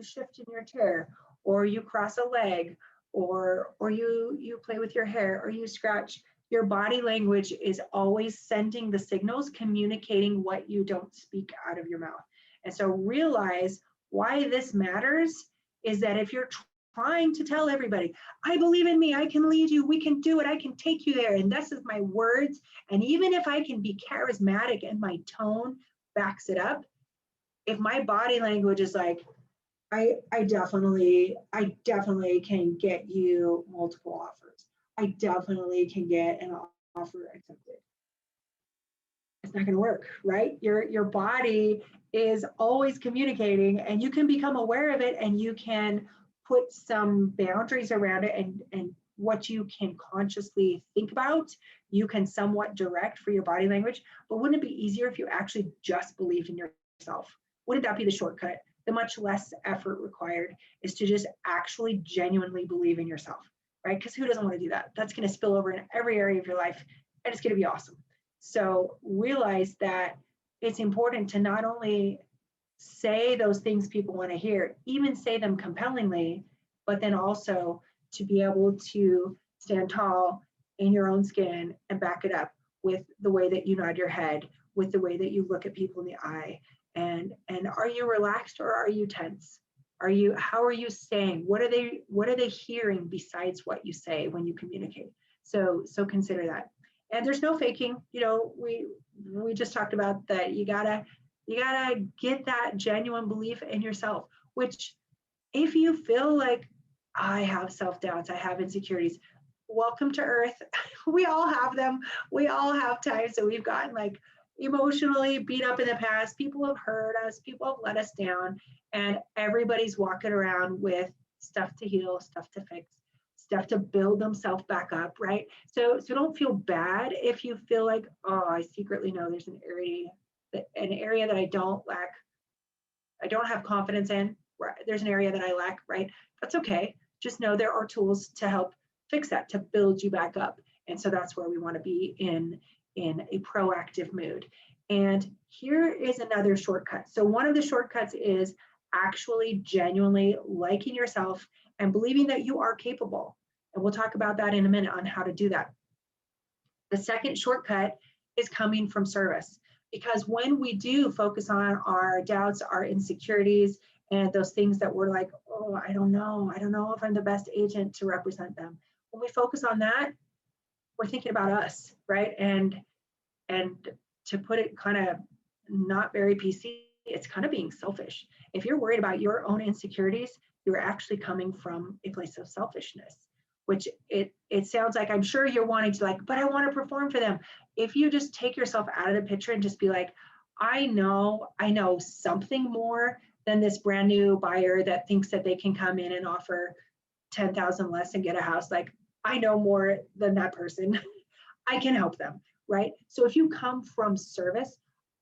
shift in your chair, or you cross a leg, or you play with your hair, or you scratch. Your body language is always sending the signals, communicating what you don't speak out of your mouth. And so realize why this matters is that if you're trying to tell everybody, I believe in me, I can lead you, we can do it, I can take you there, and this is my words, and even if I can be charismatic and my tone backs it up, if my body language is like, I definitely can get you multiple offers, I definitely can get an offer accepted, it's not going to work, right? Your body is always communicating, and you can become aware of it, and you can put some boundaries around it, and what you can consciously think about, you can somewhat direct for your body language. But wouldn't it be easier if you actually just believed in yourself? Wouldn't that be the shortcut? The much less effort required is to just actually genuinely believe in yourself, right? Because who doesn't want to do that? That's going to spill over in every area of your life, and it's going to be awesome. So realize that it's important to not only say those things people want to hear, even say them compellingly, but then also to be able to stand tall in your own skin and back it up with the way that you nod your head, with the way that you look at people in the eye. And are you relaxed or are you tense? How are you saying? What are they hearing besides what you say when you communicate? So consider that. And there's no faking. We just talked about that. You gotta get that genuine belief in yourself, which if you feel like I have self-doubts, I have insecurities, welcome to earth. We all have them. We all have times that we've gotten like emotionally beat up in the past. People have hurt us, people have let us down, and everybody's walking around with stuff to heal, stuff to fix, stuff to build themselves back up, right? So don't feel bad if you feel like, oh, I secretly know there's an area that I don't have confidence in. There's an area that I lack, right? That's okay. Just know there are tools to help fix that, to build you back up. And so that's where we want to be in a proactive mood. And here is another shortcut. So one of the shortcuts is actually genuinely liking yourself and believing that you are capable. And we'll talk about that in a minute on how to do that. The second shortcut is coming from service. Because when we do focus on our doubts, our insecurities, and those things that we're like, oh, I don't know if I'm the best agent to represent them. When we focus on that, we're thinking about us, right? And to put it kind of not very PC, it's kind of being selfish. If you're worried about your own insecurities, you're actually coming from a place of selfishness, which it sounds like, I'm sure you're wanting to like, but I want to perform for them. If you just take yourself out of the picture and just be like, I know something more than this brand new buyer that thinks that they can come in and offer 10,000 less and get a house. Like, I know more than that person. I can help them, right? So if you come from service,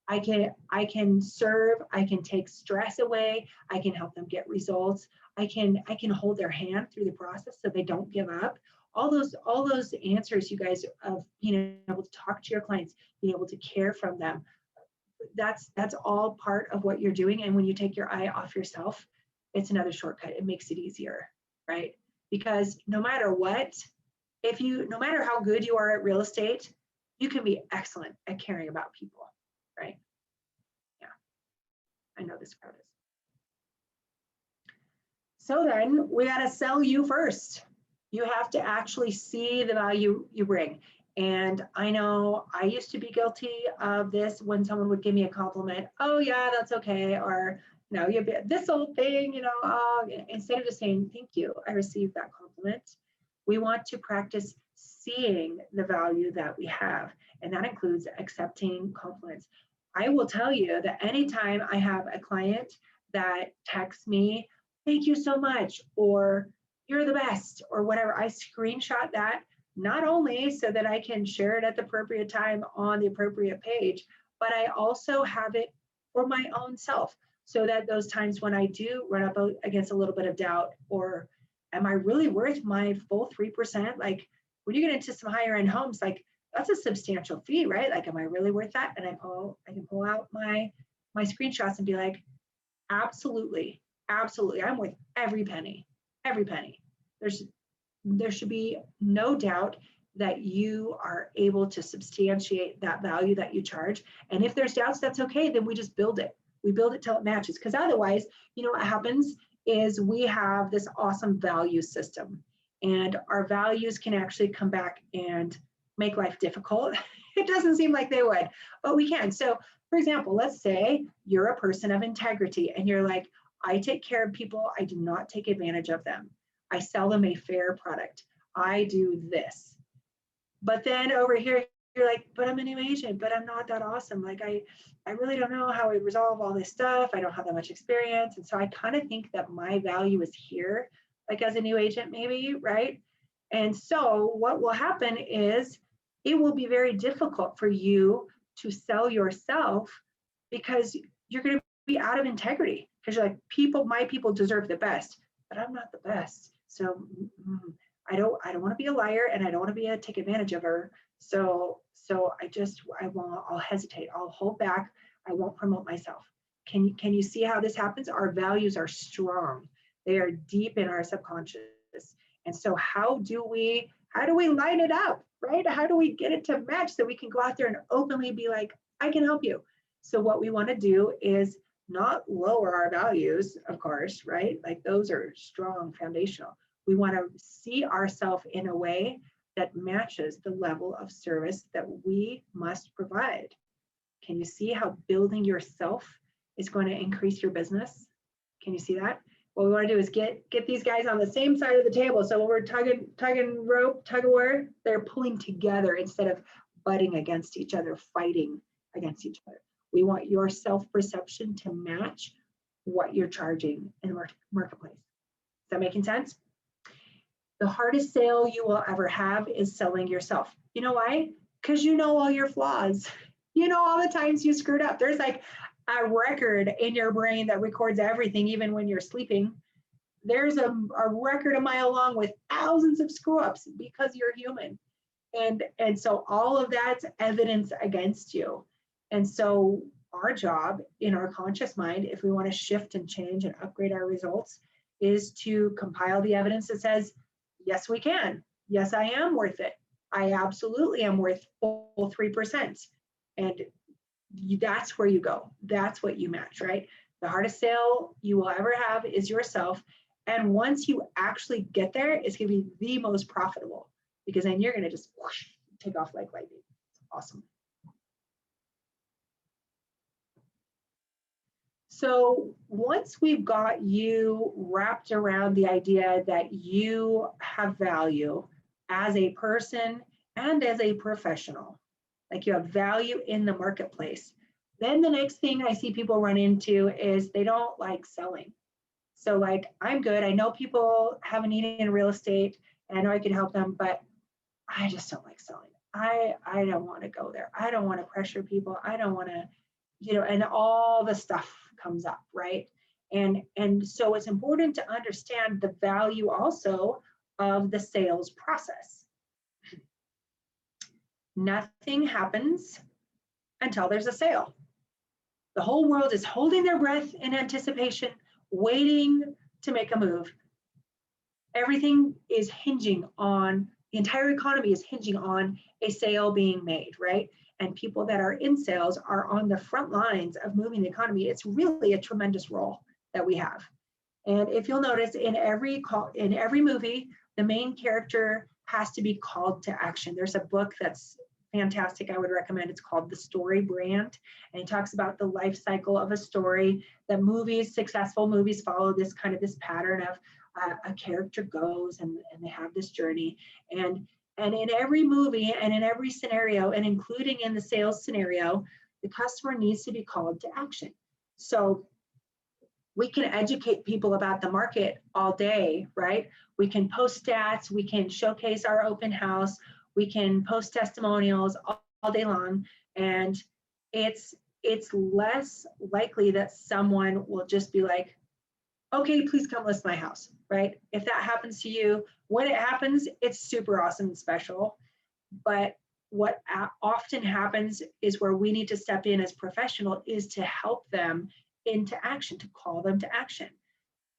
I can serve, I can take stress away, I can help them get results, I can hold their hand through the process so they don't give up. All those answers, you guys, of being able to talk to your clients, being able to care from them, that's all part of what you're doing. And when you take your eye off yourself, it's another shortcut. It makes it easier, right? Because no matter what, no matter how good you are at real estate, you can be excellent at caring about people, right? Yeah, I know this crowd is. So then we got to sell you first. You have to actually see the value you bring. And I know I used to be guilty of this when someone would give me a compliment. Oh yeah, that's okay. Or, you know, you'd be this old thing, you know, instead of just saying, thank you, I received that compliment. We want to practice seeing the value that we have. And that includes accepting compliments. I will tell you that anytime I have a client that texts me, thank you so much, or you're the best, or whatever, I screenshot that, not only so that I can share it at the appropriate time on the appropriate page, but I also have it for my own self, so that those times when I do run up against a little bit of doubt, or am I really worth my full 3%? Like when you get into some higher end homes, like that's a substantial fee, right? Like, am I really worth that? And I can pull out my screenshots and be like, absolutely, absolutely, I'm worth every penny, every penny. There should be no doubt that you are able to substantiate that value that you charge. And if there's doubts, that's okay. Then we just build it. We build it till it matches. Because otherwise, you know what happens is we have this awesome value system, and our values can actually come back and make life difficult. It doesn't seem like they would, but we can. So for example, let's say you're a person of integrity and you're like, I take care of people. I do not take advantage of them. I sell them a fair product. I do this. But then over here, you're like, but I'm a new agent, but I'm not that awesome. Like I really don't know how we resolve all this stuff. I don't have that much experience. And so I kind of think that my value is here, like as a new agent maybe, right? And so what will happen is it will be very difficult for you to sell yourself, because you're going to be out of integrity, because you're like, my people deserve the best, but I'm not the best. So I don't want to be a liar, and I don't want to be a take advantage of her. So I'll hesitate. I'll hold back. I won't promote myself. Can you see how this happens? Our values are strong. They are deep in our subconscious. And so how do we line it up, right? How do we get it to match so we can go out there and openly be like, I can help you. So what we want to do is not lower our values, of course, right? Like those are strong, foundational. We want to see ourselves in a way that matches the level of service that we must provide. Can you see how building yourself is going to increase your business? Can you see that? What we want to do is get these guys on the same side of the table. So when we're tugging rope, tug of war, they're pulling together instead of butting against each other, fighting against each other. We want your self-perception to match what you're charging in the marketplace. Is that making sense? The hardest sale you will ever have is selling yourself. You know why? Because you know all your flaws. You know all the times you screwed up. There's like a record in your brain that records everything, even when you're sleeping. There's a record a mile long with thousands of screw ups, because you're human. And so all of that's evidence against you. And so our job in our conscious mind, if we want to shift and change and upgrade our results, is to compile the evidence that says, yes, we can. Yes, I am worth it. I absolutely am worth full 3%. And that's where you go. That's what you match, right? The hardest sale you will ever have is yourself. And once you actually get there, it's going to be the most profitable, because then you're going to just whoosh, take off like lightning. It's awesome. So once we've got you wrapped around the idea that you have value as a person and as a professional, like you have value in the marketplace, then the next thing I see people run into is they don't like selling. So like, I'm good. I know people have a need in real estate and I know I can help them, but I just don't like selling. I don't want to go there. I don't want to pressure people. I don't want to, and all the stuff comes up, right? And so it's important to understand the value also of the sales process. Nothing happens until there's a sale. The whole world is holding their breath in anticipation, waiting to make a move. Everything is hinging on, the entire economy is hinging on a sale being made, right? And people that are in sales are on the front lines of moving the economy. It's really a tremendous role that we have. And if you'll notice, in every movie, the main character has to be called to action. There's a book that's fantastic. I would recommend. It's called The Story Brand. And it talks about the life cycle of a story. That movies, successful movies, follow this pattern of a character goes and they have this journey. And in every movie and in every scenario, and including in the sales scenario, the customer needs to be called to action. So we can educate people about the market all day, right? We can post stats, we can showcase our open house, we can post testimonials all day long, and it's less likely that someone will just be like, okay, please come list my house, right? If that happens to you, when it happens, it's super awesome and special. But what often happens is where we need to step in as professional is to help them into action, to call them to action.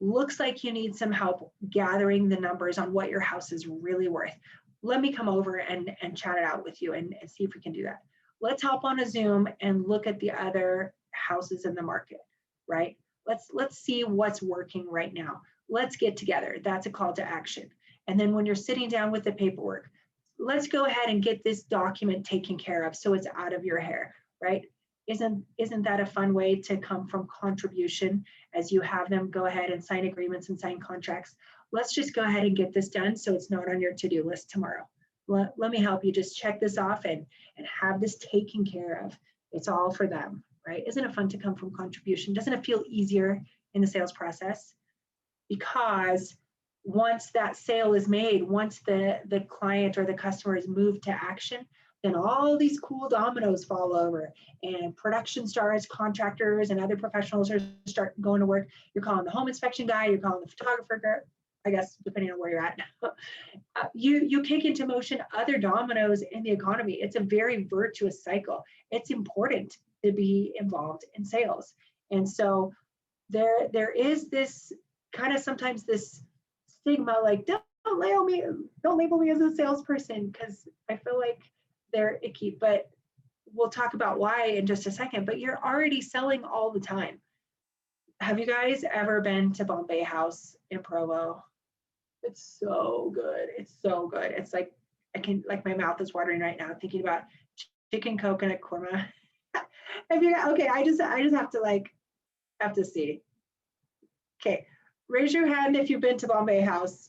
Looks like you need some help gathering the numbers on what your house is really worth. Let me come over and chat it out with you and see if we can do that. Let's hop on a Zoom and look at the other houses in the market, right? Let's see what's working right now. Let's get together. That's a call to action. And then when you're sitting down with the paperwork, let's go ahead and get this document taken care of so it's out of your hair, right? Isn't that a fun way to come from contribution as you have them go ahead and sign agreements and sign contracts? Let's just go ahead and get this done so it's not on your to-do list tomorrow. Let me help you just check this off and have this taken care of. It's all for them, right? Isn't it fun to come from contribution? Doesn't it feel easier in the sales process? Because once that sale is made, once the client or the customer is moved to action, then all these cool dominoes fall over and production stars, contractors, and other professionals start going to work. You're calling the home inspection guy, you're calling the photographer, I guess, depending on where you're at. You kick into motion other dominoes in the economy. It's a very virtuous cycle. It's important to be involved in sales. And so there is this kind of sometimes this stigma, like, don't label me as a salesperson, because I feel like they're icky, but we'll talk about why in just a second. But you're already selling all the time. Have you guys ever been to Bombay House in Provo? It's so good. It's so good. It's like, my mouth is watering right now thinking about chicken coconut korma. Okay, I just have to see. Okay, raise your hand if you've been to Bombay House.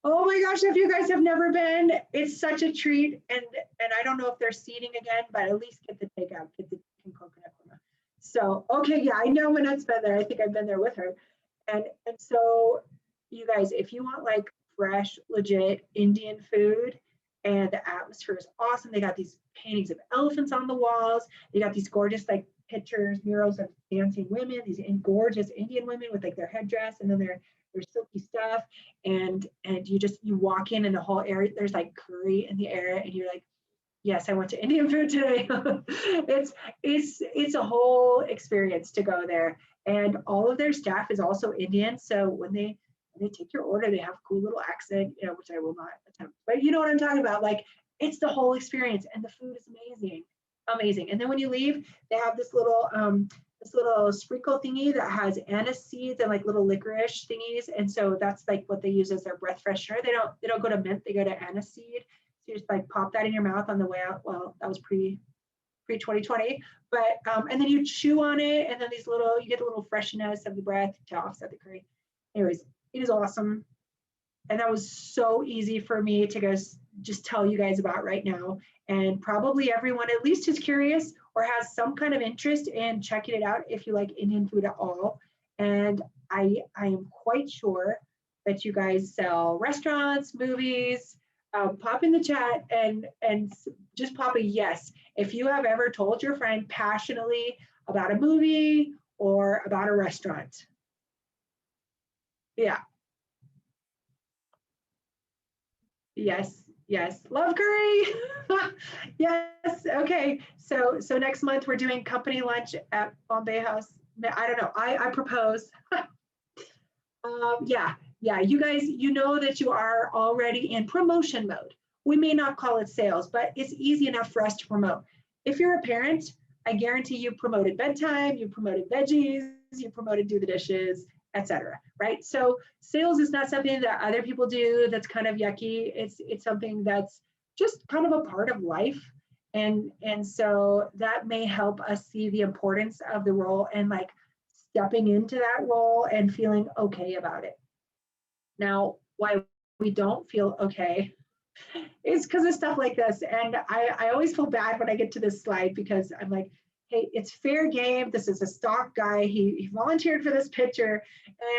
Oh my gosh, if you guys have never been, it's such a treat. And I don't know if they're seating again, but at least get the takeout, get the chicken coconut korma. So, okay, yeah, I know Manette's been there. I think I've been there with her. And so you guys, if you want like fresh, legit Indian food, and the atmosphere is awesome. They got these paintings of elephants on the walls. They got these gorgeous like pictures, murals of dancing women, these gorgeous Indian women with like their headdress and then their silky stuff. And you walk in and the whole area, there's like curry in the air and you're like, yes, I went to Indian food today. It's a whole experience to go there. And all of their staff is also Indian. So when they take your order, they have a cool little accent, which I will not attempt, but you know what I'm talking about. Like, it's the whole experience and the food is amazing. And then when you leave, they have this little sprinkle thingy that has anise seeds and like little licorice thingies. And so that's like what they use as their breath freshener. They don't go to mint, they go to anise seed. So you just like pop that in your mouth on the way out. Well, that was pre-2020, but and then you chew on it, and then you get a little freshness of the breath to offset the curry. Anyways, it is awesome. And that was so easy for me to just tell you guys about right now. And probably everyone at least is curious or has some kind of interest in checking it out if you like Indian food at all. And I am quite sure that you guys sell restaurants, movies. Pop in the chat and just pop a yes if you have ever told your friend passionately about a movie or about a restaurant. Yeah. Yes. Love curry. Yes. Okay. So next month we're doing company lunch at Bombay House. I don't know. I propose. Yeah. You guys, you know that you are already in promotion mode. We may not call it sales, but it's easy enough for us to promote. If you're a parent, I guarantee you promoted bedtime, you promoted veggies, you promoted do the dishes, etc. Right? So sales is not something that other people do that's kind of yucky. It's something that's just kind of a part of life. And so that may help us see the importance of the role and like stepping into that role and feeling okay about it. Now, why we don't feel okay is because of stuff like this. And I always feel bad when I get to this slide because I'm like, hey, it's fair game. This is a stock guy. He volunteered for this picture.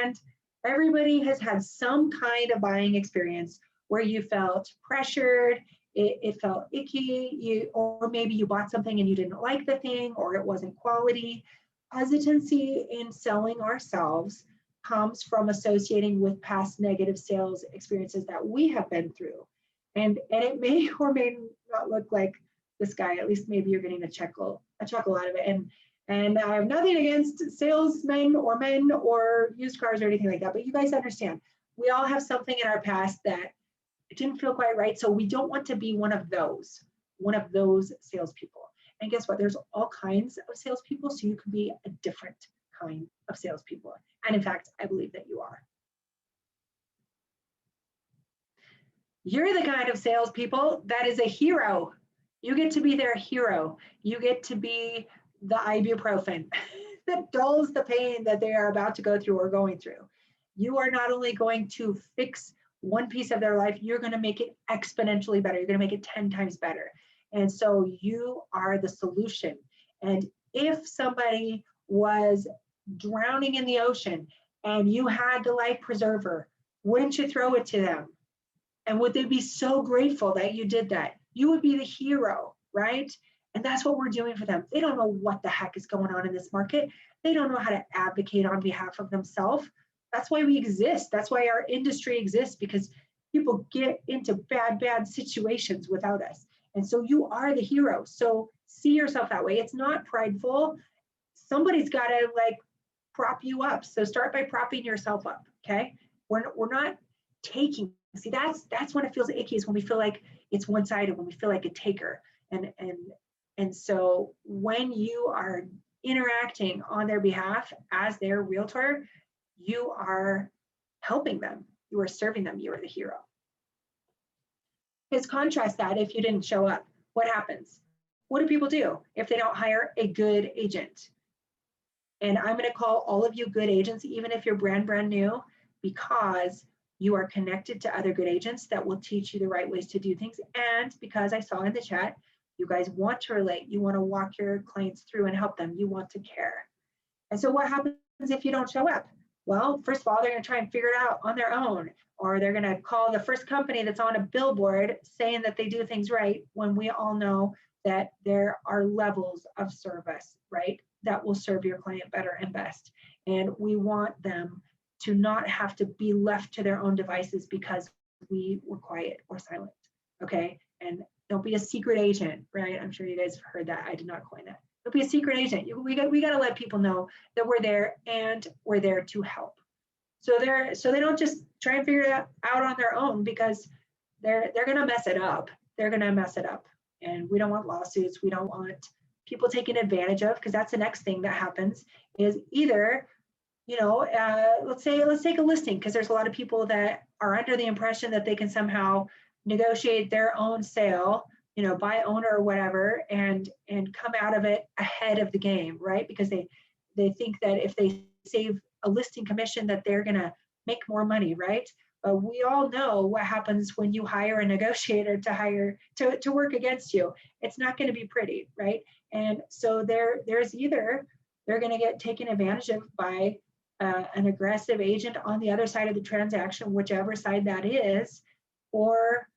And everybody has had some kind of buying experience where you felt pressured, it felt icky, or maybe you bought something and you didn't like the thing, or it wasn't quality. Hesitancy in selling ourselves comes from associating with past negative sales experiences that we have been through. And it may or may not look like this guy, at least maybe you're getting a chuckle out of it. And I have nothing against salesmen or men or used cars or anything like that, but you guys understand, we all have something in our past that it didn't feel quite right. So we don't want to be one of those salespeople. And guess what? There's all kinds of salespeople, so you can be a different kind of salespeople. And in fact, I believe that you are. You're the kind of salespeople that is a hero. You get to be their hero. You get to be the ibuprofen that dulls the pain that they are about to go through or going through. You are not only going to fix one piece of their life, you're going to make it exponentially better. You're going to make it 10 times better. And so you are the solution. And if somebody was drowning in the ocean and you had the life preserver, wouldn't you throw it to them? And would they be so grateful that you did that? You would be the hero, right? And that's what we're doing for them. They don't know what the heck is going on in this market. They don't know how to advocate on behalf of themselves. That's why we exist. That's why our industry exists, because people get into bad situations without us. And so you are the hero. So see yourself that way. It's not prideful. Somebody's got to like prop you up. So start by propping yourself up, okay? We're not taking. See, that's when it feels icky, is when we feel like it's one-sided, when we feel like a taker. And so when you are interacting on their behalf as their realtor, you are helping them, you are serving them, you are the hero. Let's contrast that. If you didn't show up, what happens? What do people do if they don't hire a good agent? And I'm going to call all of you good agents, even if you're brand new, because you are connected to other good agents that will teach you the right ways to do things. And because I saw in the chat, you guys want to relate, you want to walk your clients through and help them, you want to care. And so what happens if you don't show up? Well, first of all, they're going to try and figure it out on their own, or they're going to call the first company that's on a billboard saying that they do things right, when we all know that there are levels of service, right, that will serve your client better and best. And we want them to not have to be left to their own devices because we were quiet or silent, okay? And don't be a secret agent, right? I'm sure you guys have heard that. I did not coin that. Don't be a secret agent. We got to let people know that we're there and we're there to help. So they don't just try and figure it out on their own, because they're going to mess it up. They're going to mess it up. And we don't want lawsuits. We don't want people taken advantage of, because that's the next thing that happens is either, you know, let's take a listing, because there's a lot of people that are under the impression that they can somehow negotiate their own sale, you know, by owner or whatever, and come out of it ahead of the game, right? Because they think that if they save a listing commission that they're going to make more money, right? But we all know what happens when you hire a negotiator to work against you. It's not going to be pretty, right? And so there's either they're going to get taken advantage of by an aggressive agent on the other side of the transaction, whichever side that is, or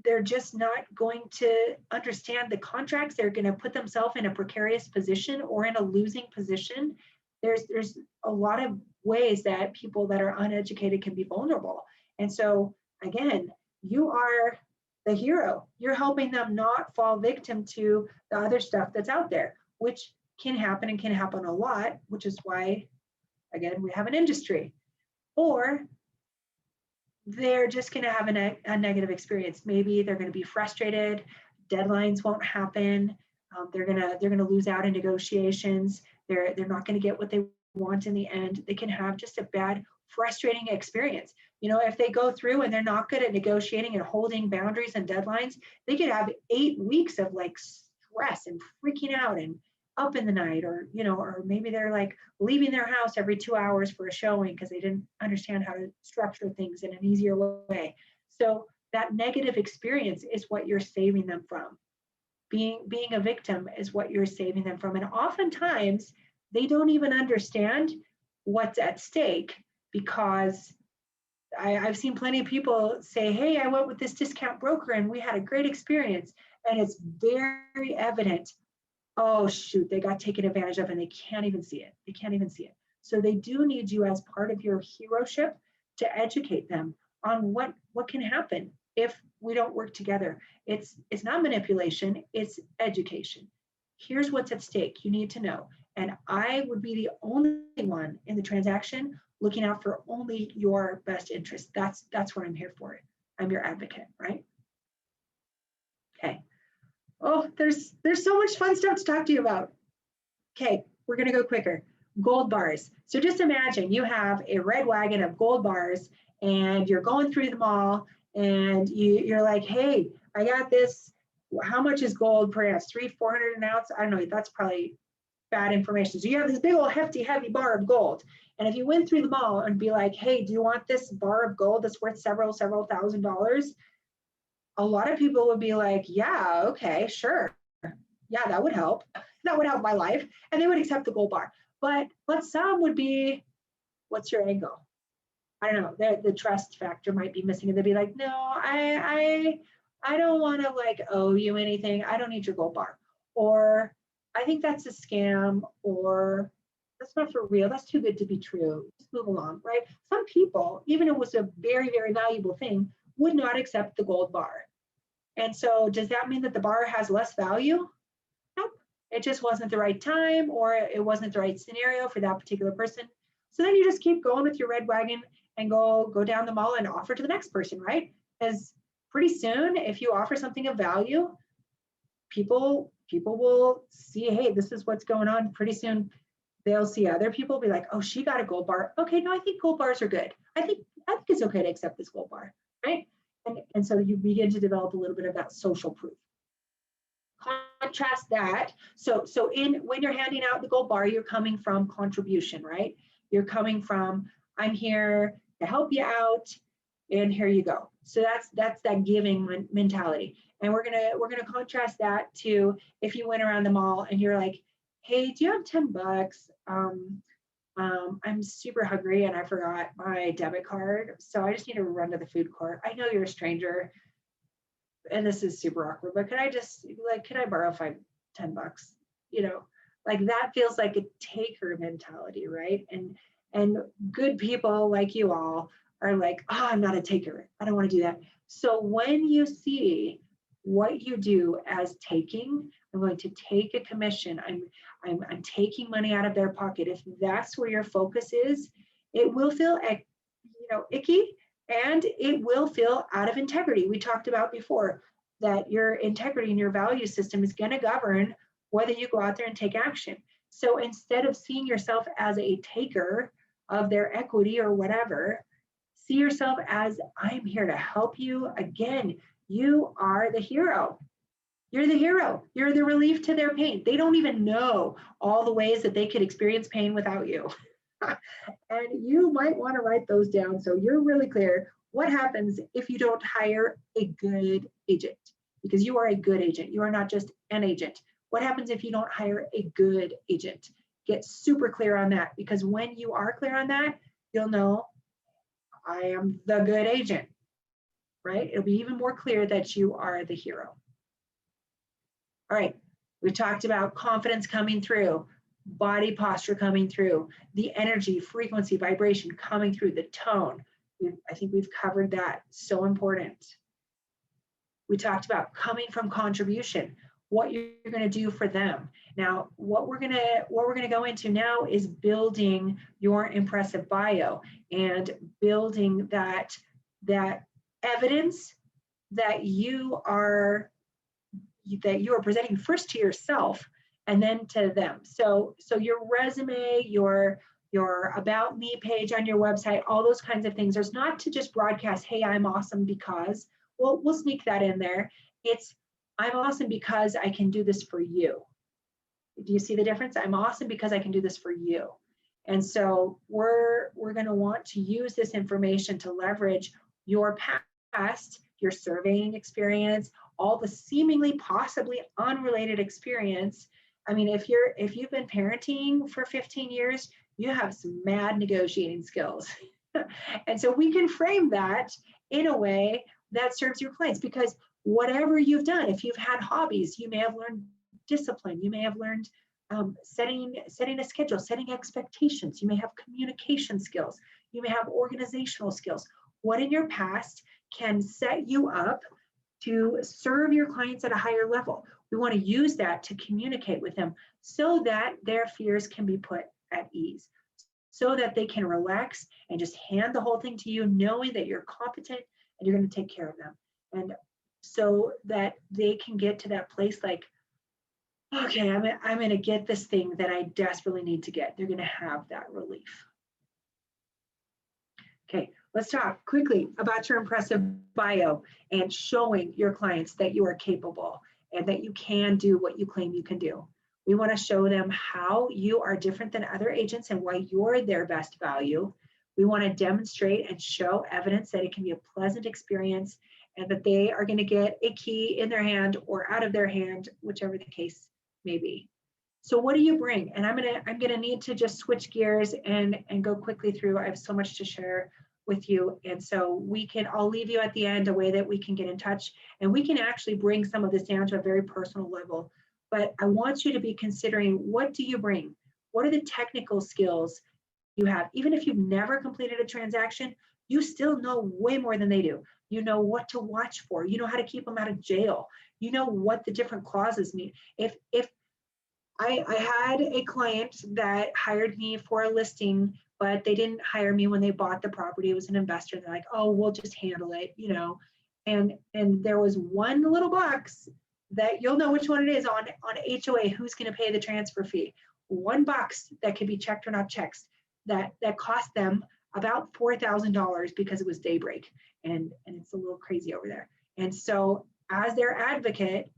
they're just not going to understand the contracts. They're going to put themselves in a precarious position or in a losing position. There's a lot of ways that people that are uneducated can be vulnerable. And so again, you are the hero. You're helping them not fall victim to the other stuff that's out there, which can happen and can happen a lot, which is why, again, we have an industry. Or they're just going to have a negative experience. Maybe they're going to be frustrated. Deadlines won't happen. They're going to lose out in negotiations. They're not going to get what they want in the end, they can have just a bad, frustrating experience. You know, if they go through and they're not good at negotiating and holding boundaries and deadlines, they could have 8 weeks of like stress and freaking out and up in the night, or, you know, or maybe they're like leaving their house every 2 hours for a showing because they didn't understand how to structure things in an easier way. So that negative experience is what you're saving them from. Being a victim is what you're saving them from. And oftentimes they don't even understand what's at stake, because I've seen plenty of people say, hey, I went with this discount broker and we had a great experience. And it's very evident, oh shoot, they got taken advantage of and they can't even see it. They can't even see it. So they do need you as part of your heroship to educate them on what can happen if we don't work together. It's not manipulation, it's education. Here's what's at stake, you need to know. And I would be the only one in the transaction looking out for only your best interest. That's what I'm here for. I'm your advocate, right? Okay. Oh, there's so much fun stuff to talk to you about. Okay, we're gonna go quicker. Gold bars. So just imagine you have a red wagon of gold bars and you're going through the mall and you're like, hey, I got this. How much is gold per ounce? $300-400 an ounce? I don't know, that's probably bad information. So you have this big old hefty, heavy bar of gold. And if you went through the mall and be like, hey, do you want this bar of gold that's worth several $1,000s? A lot of people would be like, yeah, okay, sure. Yeah, that would help. That would help my life. And they would accept the gold bar. But some would be, what's your angle? I don't know, the trust factor might be missing. And they'd be like, no, I don't want to like owe you anything. I don't need your gold bar. Or I think that's a scam, or that's not for real. That's too good to be true. Just move along, right? Some people, even if it was a very, very valuable thing, would not accept the gold bar. And so does that mean that the bar has less value? Nope. It just wasn't the right time, or it wasn't the right scenario for that particular person. So then you just keep going with your red wagon and go down the mall and offer to the next person, right? Because pretty soon, if you offer something of value, people will see, hey, this is what's going on. Pretty soon they'll see other people be like, oh, she got a gold bar. Okay, no, I think gold bars are good. I think it's okay to accept this gold bar, right? And so you begin to develop a little bit of that social proof. Contrast that. So when you're handing out the gold bar, you're coming from contribution, right? You're coming from, I'm here to help you out, and here you go. So that's that giving mentality. And we're gonna contrast that to if you went around the mall and you're like, hey, do you have $10? I'm super hungry and I forgot my debit card, so I just need to run to the food court. I know you're a stranger and this is super awkward, but can I borrow $10? You know, like that feels like a taker mentality, right? And good people like you all are like, oh, I'm not a taker. I don't want to do that. So when you see what you do as taking, I'm going to take a commission. I'm taking money out of their pocket. If that's where your focus is, it will feel, icky, and it will feel out of integrity. We talked about before that your integrity and your value system is going to govern whether you go out there and take action. So instead of seeing yourself as a taker of their equity or whatever, see yourself as, I'm here to help you. Again, you are the hero. You're the hero. You're the relief to their pain. They don't even know all the ways that they could experience pain without you. And you might want to write those down so you're really clear what happens if you don't hire a good agent, because you are a good agent. You are not just an agent. What happens if you don't hire a good agent? Get super clear on that, because when you are clear on that, you'll know I am the good agent, right? It'll be even more clear that you are the hero. All right, we talked about confidence coming through, body posture coming through, the energy, frequency, vibration coming through, the tone. I think we've covered that, so important. We talked about coming from contribution, what you're gonna do for them. Now, what we're gonna go into now is building your impressive bio and building that evidence that you are presenting first to yourself and then to them. So your resume, your your about me page on your website, all those kinds of things. There's not to just broadcast, hey, I'm awesome because, well, we'll sneak that in there. It's, I'm awesome because I can do this for you. Do you see the difference? I'm awesome because I can do this for you. And so we're going to want to use this information to leverage your past, your surveying experience, all the seemingly possibly unrelated experience. I mean, if you've been parenting for 15 years, you have some mad negotiating skills. And so we can frame that in a way that serves your clients, because whatever you've done, if you've had hobbies, you may have learned discipline, you may have learned setting a schedule, setting expectations, you may have communication skills, you may have organizational skills. What in your past can set you up to serve your clients at a higher level? We want to use that to communicate with them so that their fears can be put at ease, so that they can relax and just hand the whole thing to you, knowing that you're competent and you're going to take care of them. And so that they can get to that place like, okay, I'm going to get this thing that I desperately need to get. They're going to have that relief. Okay, let's talk quickly about your impressive bio and showing your clients that you are capable and that you can do what you claim you can do. We want to show them how you are different than other agents and why you're their best value. We want to demonstrate and show evidence that it can be a pleasant experience and that they are going to get a key in their hand or out of their hand, whichever the case may be. So what do you bring? And I'm gonna need to just switch gears and go quickly through. I have so much to share with you. And so I'll leave you at the end a way that we can get in touch and we can actually bring some of this down to a very personal level. But I want you to be considering, what do you bring? What are the technical skills you have? Even if you've never completed a transaction, you still know way more than they do. You know what to watch for. You know how to keep them out of jail. You know what the different clauses mean. If I had a client that hired me for a listing, but they didn't hire me when they bought the property. It was an investor. They're like, oh, we'll just handle it, you know. And there was one little box that you'll know which one it is on HOA, who's going to pay the transfer fee. One box that could be checked or not checked that cost them about $4,000 because it was daybreak, and it's a little crazy over there. And so as their advocate,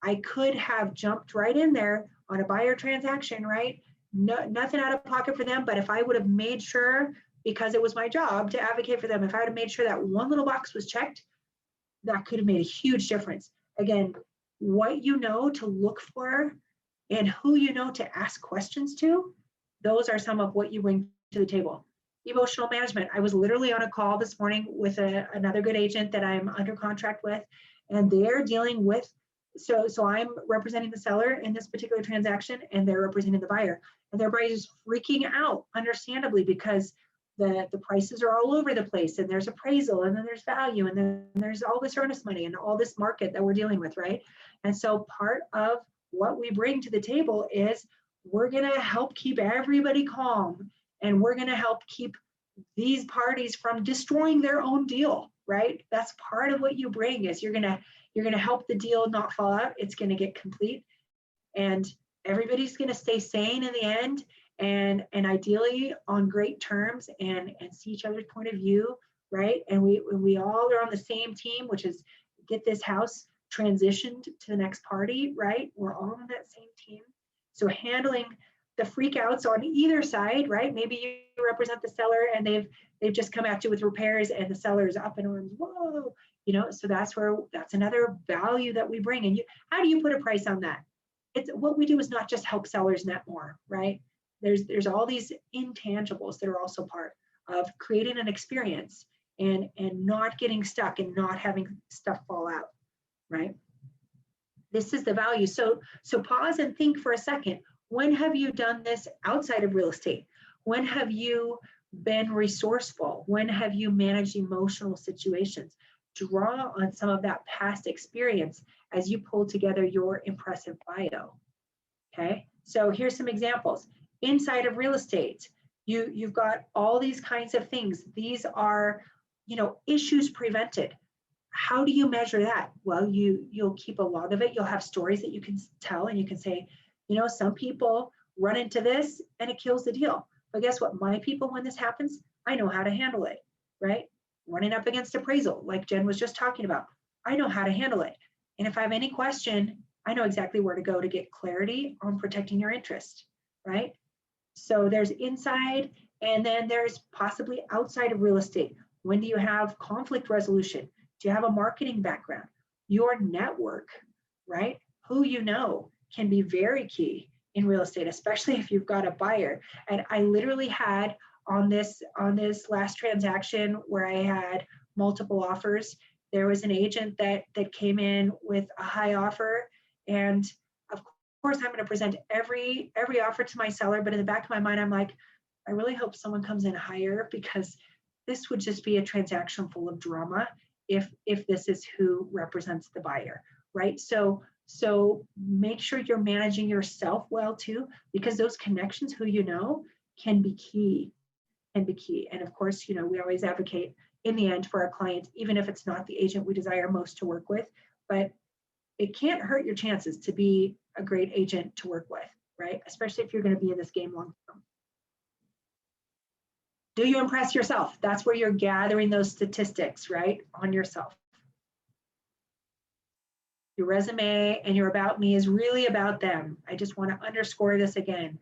I could have jumped right in there on a buyer transaction, right? No, nothing out of pocket for them. But if I would have made sure, because it was my job to advocate for them, if I would have made sure that one little box was checked, that could have made a huge difference. Again, what you know to look for and who you know to ask questions to, those are some of what you bring to the table. Emotional management. I was literally on a call this morning with another good agent that I'm under contract with, and they're dealing with, so I'm representing the seller in this particular transaction, and they're representing the buyer. And their buyer is freaking out, understandably, because the prices are all over the place, and there's appraisal, and then there's value, and then there's all this earnest money and all this market that we're dealing with, right? And so part of what we bring to the table is we're going to help keep everybody calm, and we're going to help keep these parties from destroying their own deal, right? That's part of what you bring, is you're going to help the deal not fall out. It's going to get complete, and everybody's going to stay sane in the end, and ideally on great terms, and see each other's point of view, right? And we all are on the same team, which is get this house transitioned to the next party, right? We're all on that same team. So handling the freakouts on either side, right? Maybe you represent the seller and they've just come at you with repairs and the seller is up in arms, whoa, you know, so that's another value that we bring. And how do you put a price on that? It's what we do is not just help sellers net more, right? There's all these intangibles that are also part of creating an experience and not getting stuck and not having stuff fall out, right? This is the value. So pause and think for a second. When have you done this outside of real estate? When have you been resourceful? When have you managed emotional situations? Draw on some of that past experience as you pull together your impressive bio. Okay, so here's some examples. Inside of real estate, you've got all these kinds of things. These are, you know, issues prevented. How do you measure that? Well, you'll keep a log of it. You'll have stories that you can tell, and you can say, you know, some people run into this and it kills the deal. But guess what? My people, when this happens, I know how to handle it, right? Running up against appraisal, like Jen was just talking about, I know how to handle it. And if I have any question, I know exactly where to go to get clarity on protecting your interest, right? So there's inside, and then there's possibly outside of real estate. When do you have conflict resolution? Do you have a marketing background? Your network, right? Who you know can be very key in real estate, especially if you've got a buyer. And I literally had on this last transaction where I had multiple offers, there was an agent that came in with a high offer, and of course I'm going to present every offer to my seller, but in the back of my mind I'm like, I really hope someone comes in higher, because this would just be a transaction full of drama if this is who represents the buyer, right? So make sure you're managing yourself well too, because those connections, who you know, can be key. And of course, we always advocate in the end for our clients, even if it's not the agent we desire most to work with, but it can't hurt your chances to be a great agent to work with, right? Especially if you're going to be in this game long term. Do you impress yourself? That's where you're gathering those statistics, right, on yourself. Your resume and your about me is really about them. I just want to underscore this again.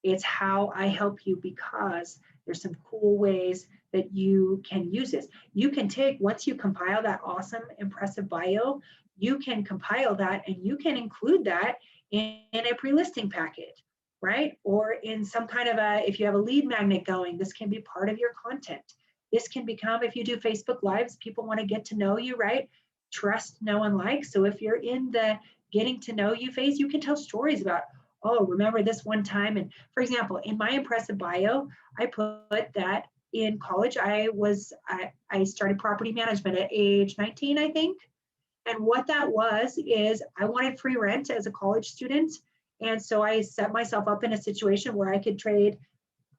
It's how I help you, because there's some cool ways that you can use this. You can take, once you compile that awesome, impressive bio, you can compile that and you can include that in a pre-listing package, right? Or in some kind of if you have a lead magnet going, this can be part of your content. This can become, if you do Facebook Lives, people want to get to know you, right? Trust, know, and like. So if you're in the getting to know you phase, you can tell stories about, oh, remember this one time. And for example, in my impressive bio, I put that in college, I started property management at age 19, I think. And what that was is I wanted free rent as a college student. And so I set myself up in a situation where I could trade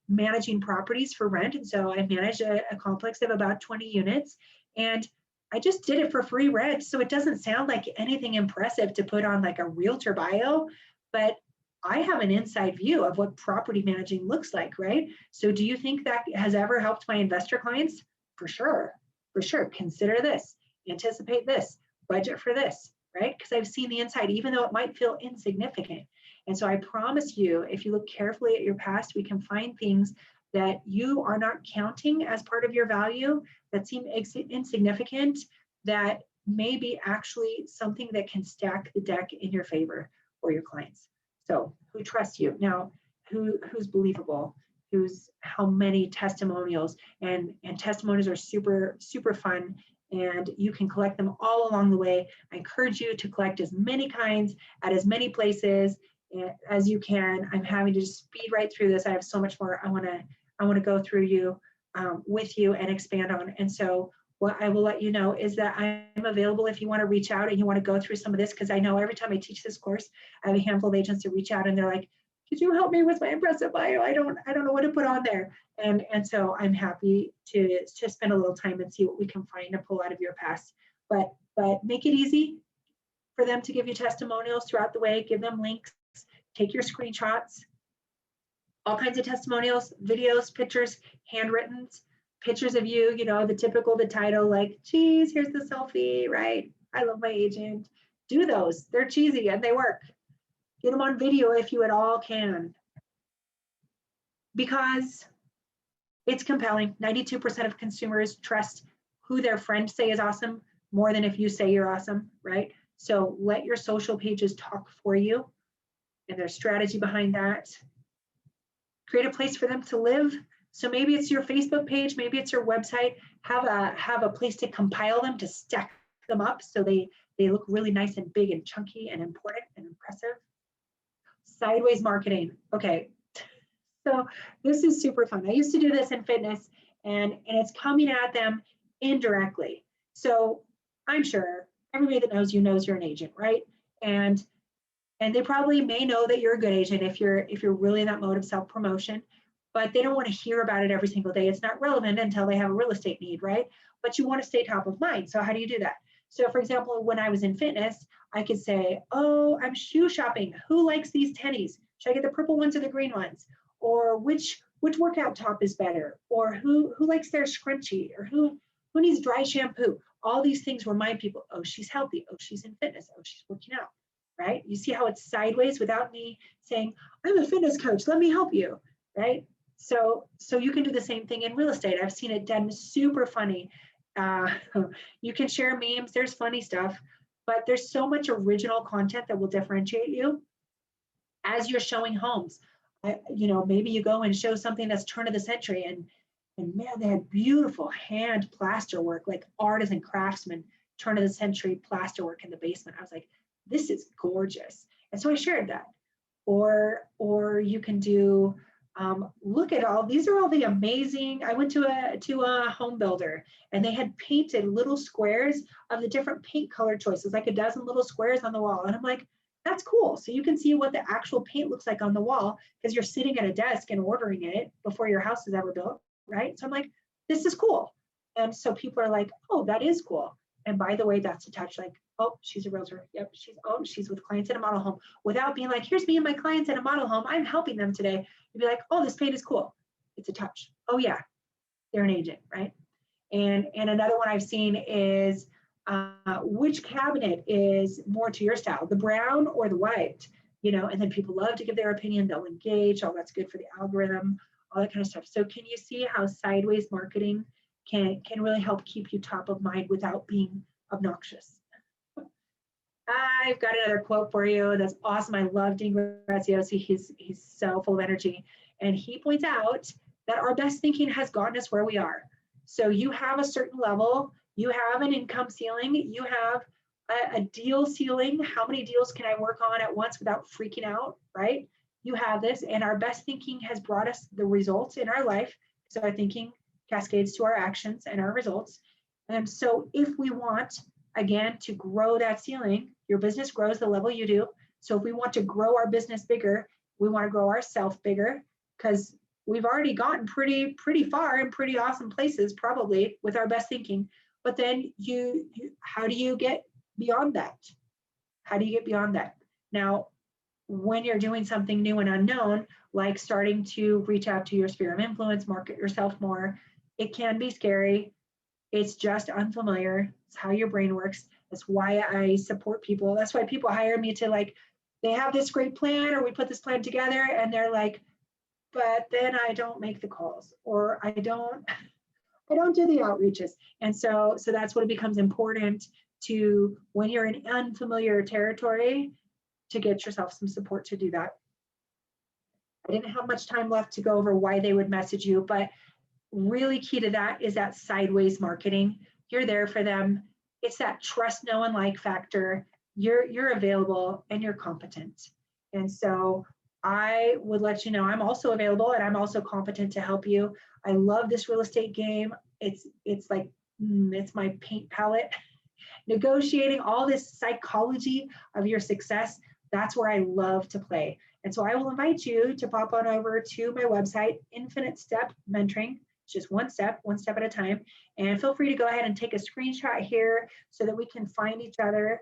managing properties for rent. And so I managed a complex of about 20 units. And I just did it for free rent. So it doesn't sound like anything impressive to put on like a realtor bio, but I have an inside view of what property managing looks like, right? So do you think that has ever helped my investor clients? For sure, for sure. Consider this, anticipate this, budget for this, right? Because I've seen the inside, even though it might feel insignificant. And so I promise you, if you look carefully at your past, we can find things that you are not counting as part of your value that seem insignificant, that may be actually something that can stack the deck in your favor for your clients. So who trusts you? Now, who's believable? How many testimonials? And testimonials are super, super fun, and you can collect them all along the way. I encourage you to collect as many kinds at as many places as you can. I'm having to just speed right through this. I have so much more I want to go through with you and expand on. And so what I will let you know is that I'm available if you want to reach out and you want to go through some of this, because I know every time I teach this course, I have a handful of agents that reach out and they're like, could you help me with my impressive bio? I don't know what to put on there. And so I'm happy to spend a little time and see what we can find and pull out of your past. But make it easy for them to give you testimonials throughout the way. Give them links, take your screenshots, all kinds of testimonials, videos, pictures, handwritten, pictures of you, the title, like, geez, here's the selfie, right? I love my agent. Do those. They're cheesy and they work. Get them on video if you at all can. Because it's compelling. 92% of consumers trust who their friends say is awesome more than if you say you're awesome, right? So let your social pages talk for you, and there's strategy behind that. Create a place for them to live. So maybe it's your Facebook page, maybe it's your website. Have a place to compile them, to stack them up so they look really nice and big and chunky and important and impressive. Sideways marketing. Okay, so this is super fun. I used to do this in fitness, and it's coming at them indirectly. So I'm sure everybody that knows you knows you're an agent, right? And they probably may know that you're a good agent if you're really in that mode of self-promotion, but they don't want to hear about it every single day. It's not relevant until they have a real estate need, right? But you want to stay top of mind. So how do you do that? So for example, when I was in fitness, I could say, oh, I'm shoe shopping. Who likes these tennies? Should I get the purple ones or the green ones? Or which which workout top is better, or who likes their scrunchie, or who needs dry shampoo. All these things remind people, oh, she's healthy, oh, she's in fitness, oh, she's working out, right? You see how it's sideways without me saying, I'm a fitness coach, let me help you, right? So you can do the same thing in real estate. I've seen it done super funny. You can share memes, there's funny stuff, but there's so much original content that will differentiate you as you're showing homes. Maybe you go and show something that's turn of the century, and man, they had beautiful hand plaster work, like artisan craftsmen, turn of the century plaster work in the basement. I was like, this is gorgeous. And so I shared that. Or you can do, look at all, these are all the amazing, I went to a home builder, and they had painted little squares of the different paint color choices, like a dozen little squares on the wall. And I'm like, that's cool. So you can see what the actual paint looks like on the wall, because you're sitting at a desk and ordering it before your house is ever built, right? So I'm like, this is cool. And so people are like, oh, that is cool. And by the way, that's a touch, like, oh, she's a realtor. Yep, she's with clients in a model home, without being like, here's me and my clients in a model home, I'm helping them today. You'd be like, oh, this paint is cool. It's a touch. Oh yeah, they're an agent, right? And another one I've seen is, which cabinet is more to your style, the brown or the white? And then people love to give their opinion, they'll engage, oh, that's good for the algorithm, all that kind of stuff. So can you see how sideways marketing can really help keep you top of mind without being obnoxious? I've got another quote for you that's awesome. I love Dean Graziosi. He's so full of energy. And he points out that our best thinking has gotten us where we are. So you have a certain level, you have an income ceiling, you have a deal ceiling. How many deals can I work on at once without freaking out, right? You have this, and our best thinking has brought us the results in our life. So our thinking cascades to our actions and our results. And so if we want, again, to grow that ceiling, your business grows the level you do. So if we want to grow our business bigger, we want to grow ourselves bigger, because we've already gotten pretty far in pretty awesome places, probably with our best thinking. But then how do you get beyond that? How do you get beyond that? Now, when you're doing something new and unknown, like starting to reach out to your sphere of influence, market yourself more, it can be scary. It's just unfamiliar. It's how your brain works. That's why I support people. That's why people hire me to, like, they have this great plan, or we put this plan together, and they're like, but then I don't make the calls, or I don't do the outreaches. And so that's what it becomes important to, when you're in unfamiliar territory, to get yourself some support to do that. I didn't have much time left to go over why they would message you, but really key to that is that sideways marketing. You're there for them. It's that trust, know, and like factor. You're available and you're competent. And so I would let you know I'm also available and I'm also competent to help you. I love this real estate game. It's like, it's my paint palette. Negotiating all this psychology of your success, that's where I love to play. And so I will invite you to pop on over to my website, Infinite Step Mentoring. It's just one step at a time. And feel free to go ahead and take a screenshot here so that we can find each other.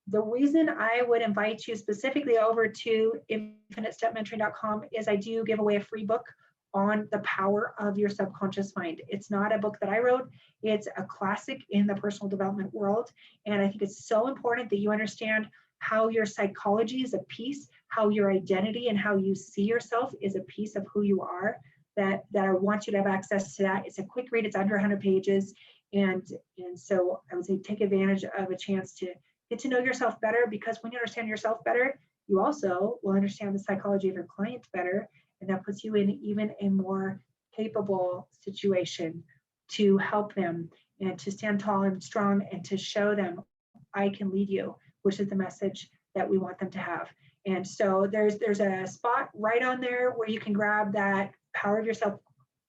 The reason I would invite you specifically over to infinitestepmentoring.com is I do give away a free book on the power of your subconscious mind. It's not a book that I wrote. It's a classic in the personal development world. And I think it's so important that you understand how your psychology is a piece, how your identity and how you see yourself is a piece of who you are, that I want you to have access to that. It's a quick read, it's under 100 pages. And so I would say take advantage of a chance to get to know yourself better, because when you understand yourself better, you also will understand the psychology of your client better. And that puts you in even a more capable situation to help them and to stand tall and strong and to show them, I can lead you, which is the message that we want them to have. And so there's a spot right on there where you can grab that power of your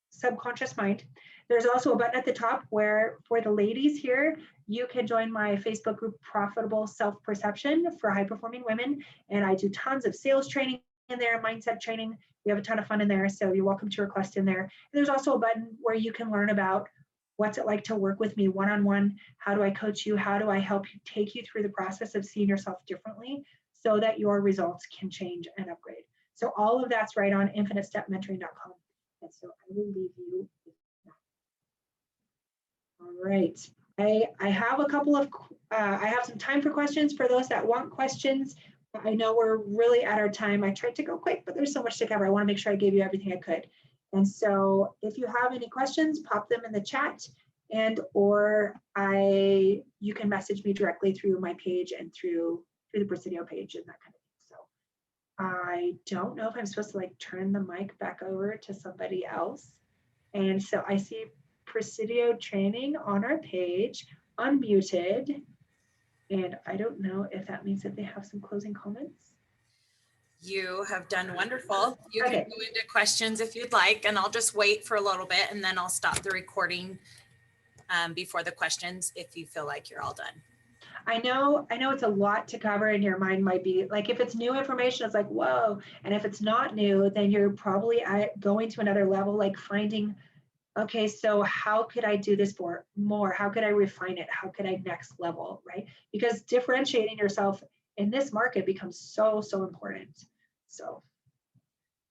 subconscious mind. There's also a button at the top where, for the ladies here, you can join my Facebook group, Profitable Self-Perception for High Performing Women. And I do tons of sales training in there, mindset training. We have a ton of fun in there, so you're welcome to request in there. And there's also a button where you can learn about what's it like to work with me one-on-one. How do I coach you? How do I help you, take you through the process of seeing yourself differently so that your results can change and upgrade? So all of that's right on infinitestepmentoring.com. so I will leave you with that. All right. I have a couple of, I have some time for questions for those that want questions. I know we're really at our time. I tried to go quick, but there's so much to cover. I want to make sure I gave you everything I could. And so if you have any questions, pop them in the chat, and or you can message me directly through my page and through the Presidio page and that kind of thing. So I don't know if I'm supposed to like turn the mic back over to somebody else. And so I see Presidio training on our page, unmuted. And I don't know if that means that they have some closing comments. You have done wonderful. You Okay. can go into questions if you'd like, and I'll just wait for a little bit and then I'll stop the recording before the questions if you feel like you're all done. I know it's a lot to cover, and your mind might be like, if it's new information, it's like, whoa. And if it's not new, then you're probably going to another level, like finding, okay, so how could I do this for more? How could I refine it? How could I next level, right? Because differentiating yourself in this market becomes so, so important. So,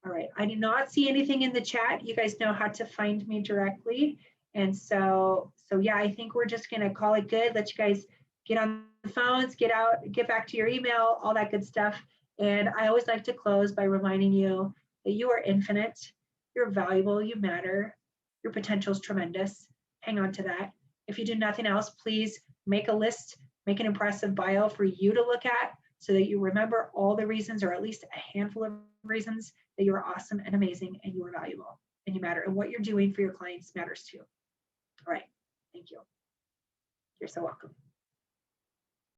all right, I do not see anything in the chat. You guys know how to find me directly. And so yeah, I think we're just gonna call it good. Let you guys get on the phones, get back to your email, all that good stuff. And I always like to close by reminding you that you are infinite, you're valuable, you matter, your potential is tremendous. Hang on to that. If you do nothing else, please make a list, make an impressive bio for you to look at so that you remember all the reasons, or at least a handful of reasons, that you are awesome and amazing and you are valuable and you matter, and what you're doing for your clients matters too. All right, thank you. You're so welcome.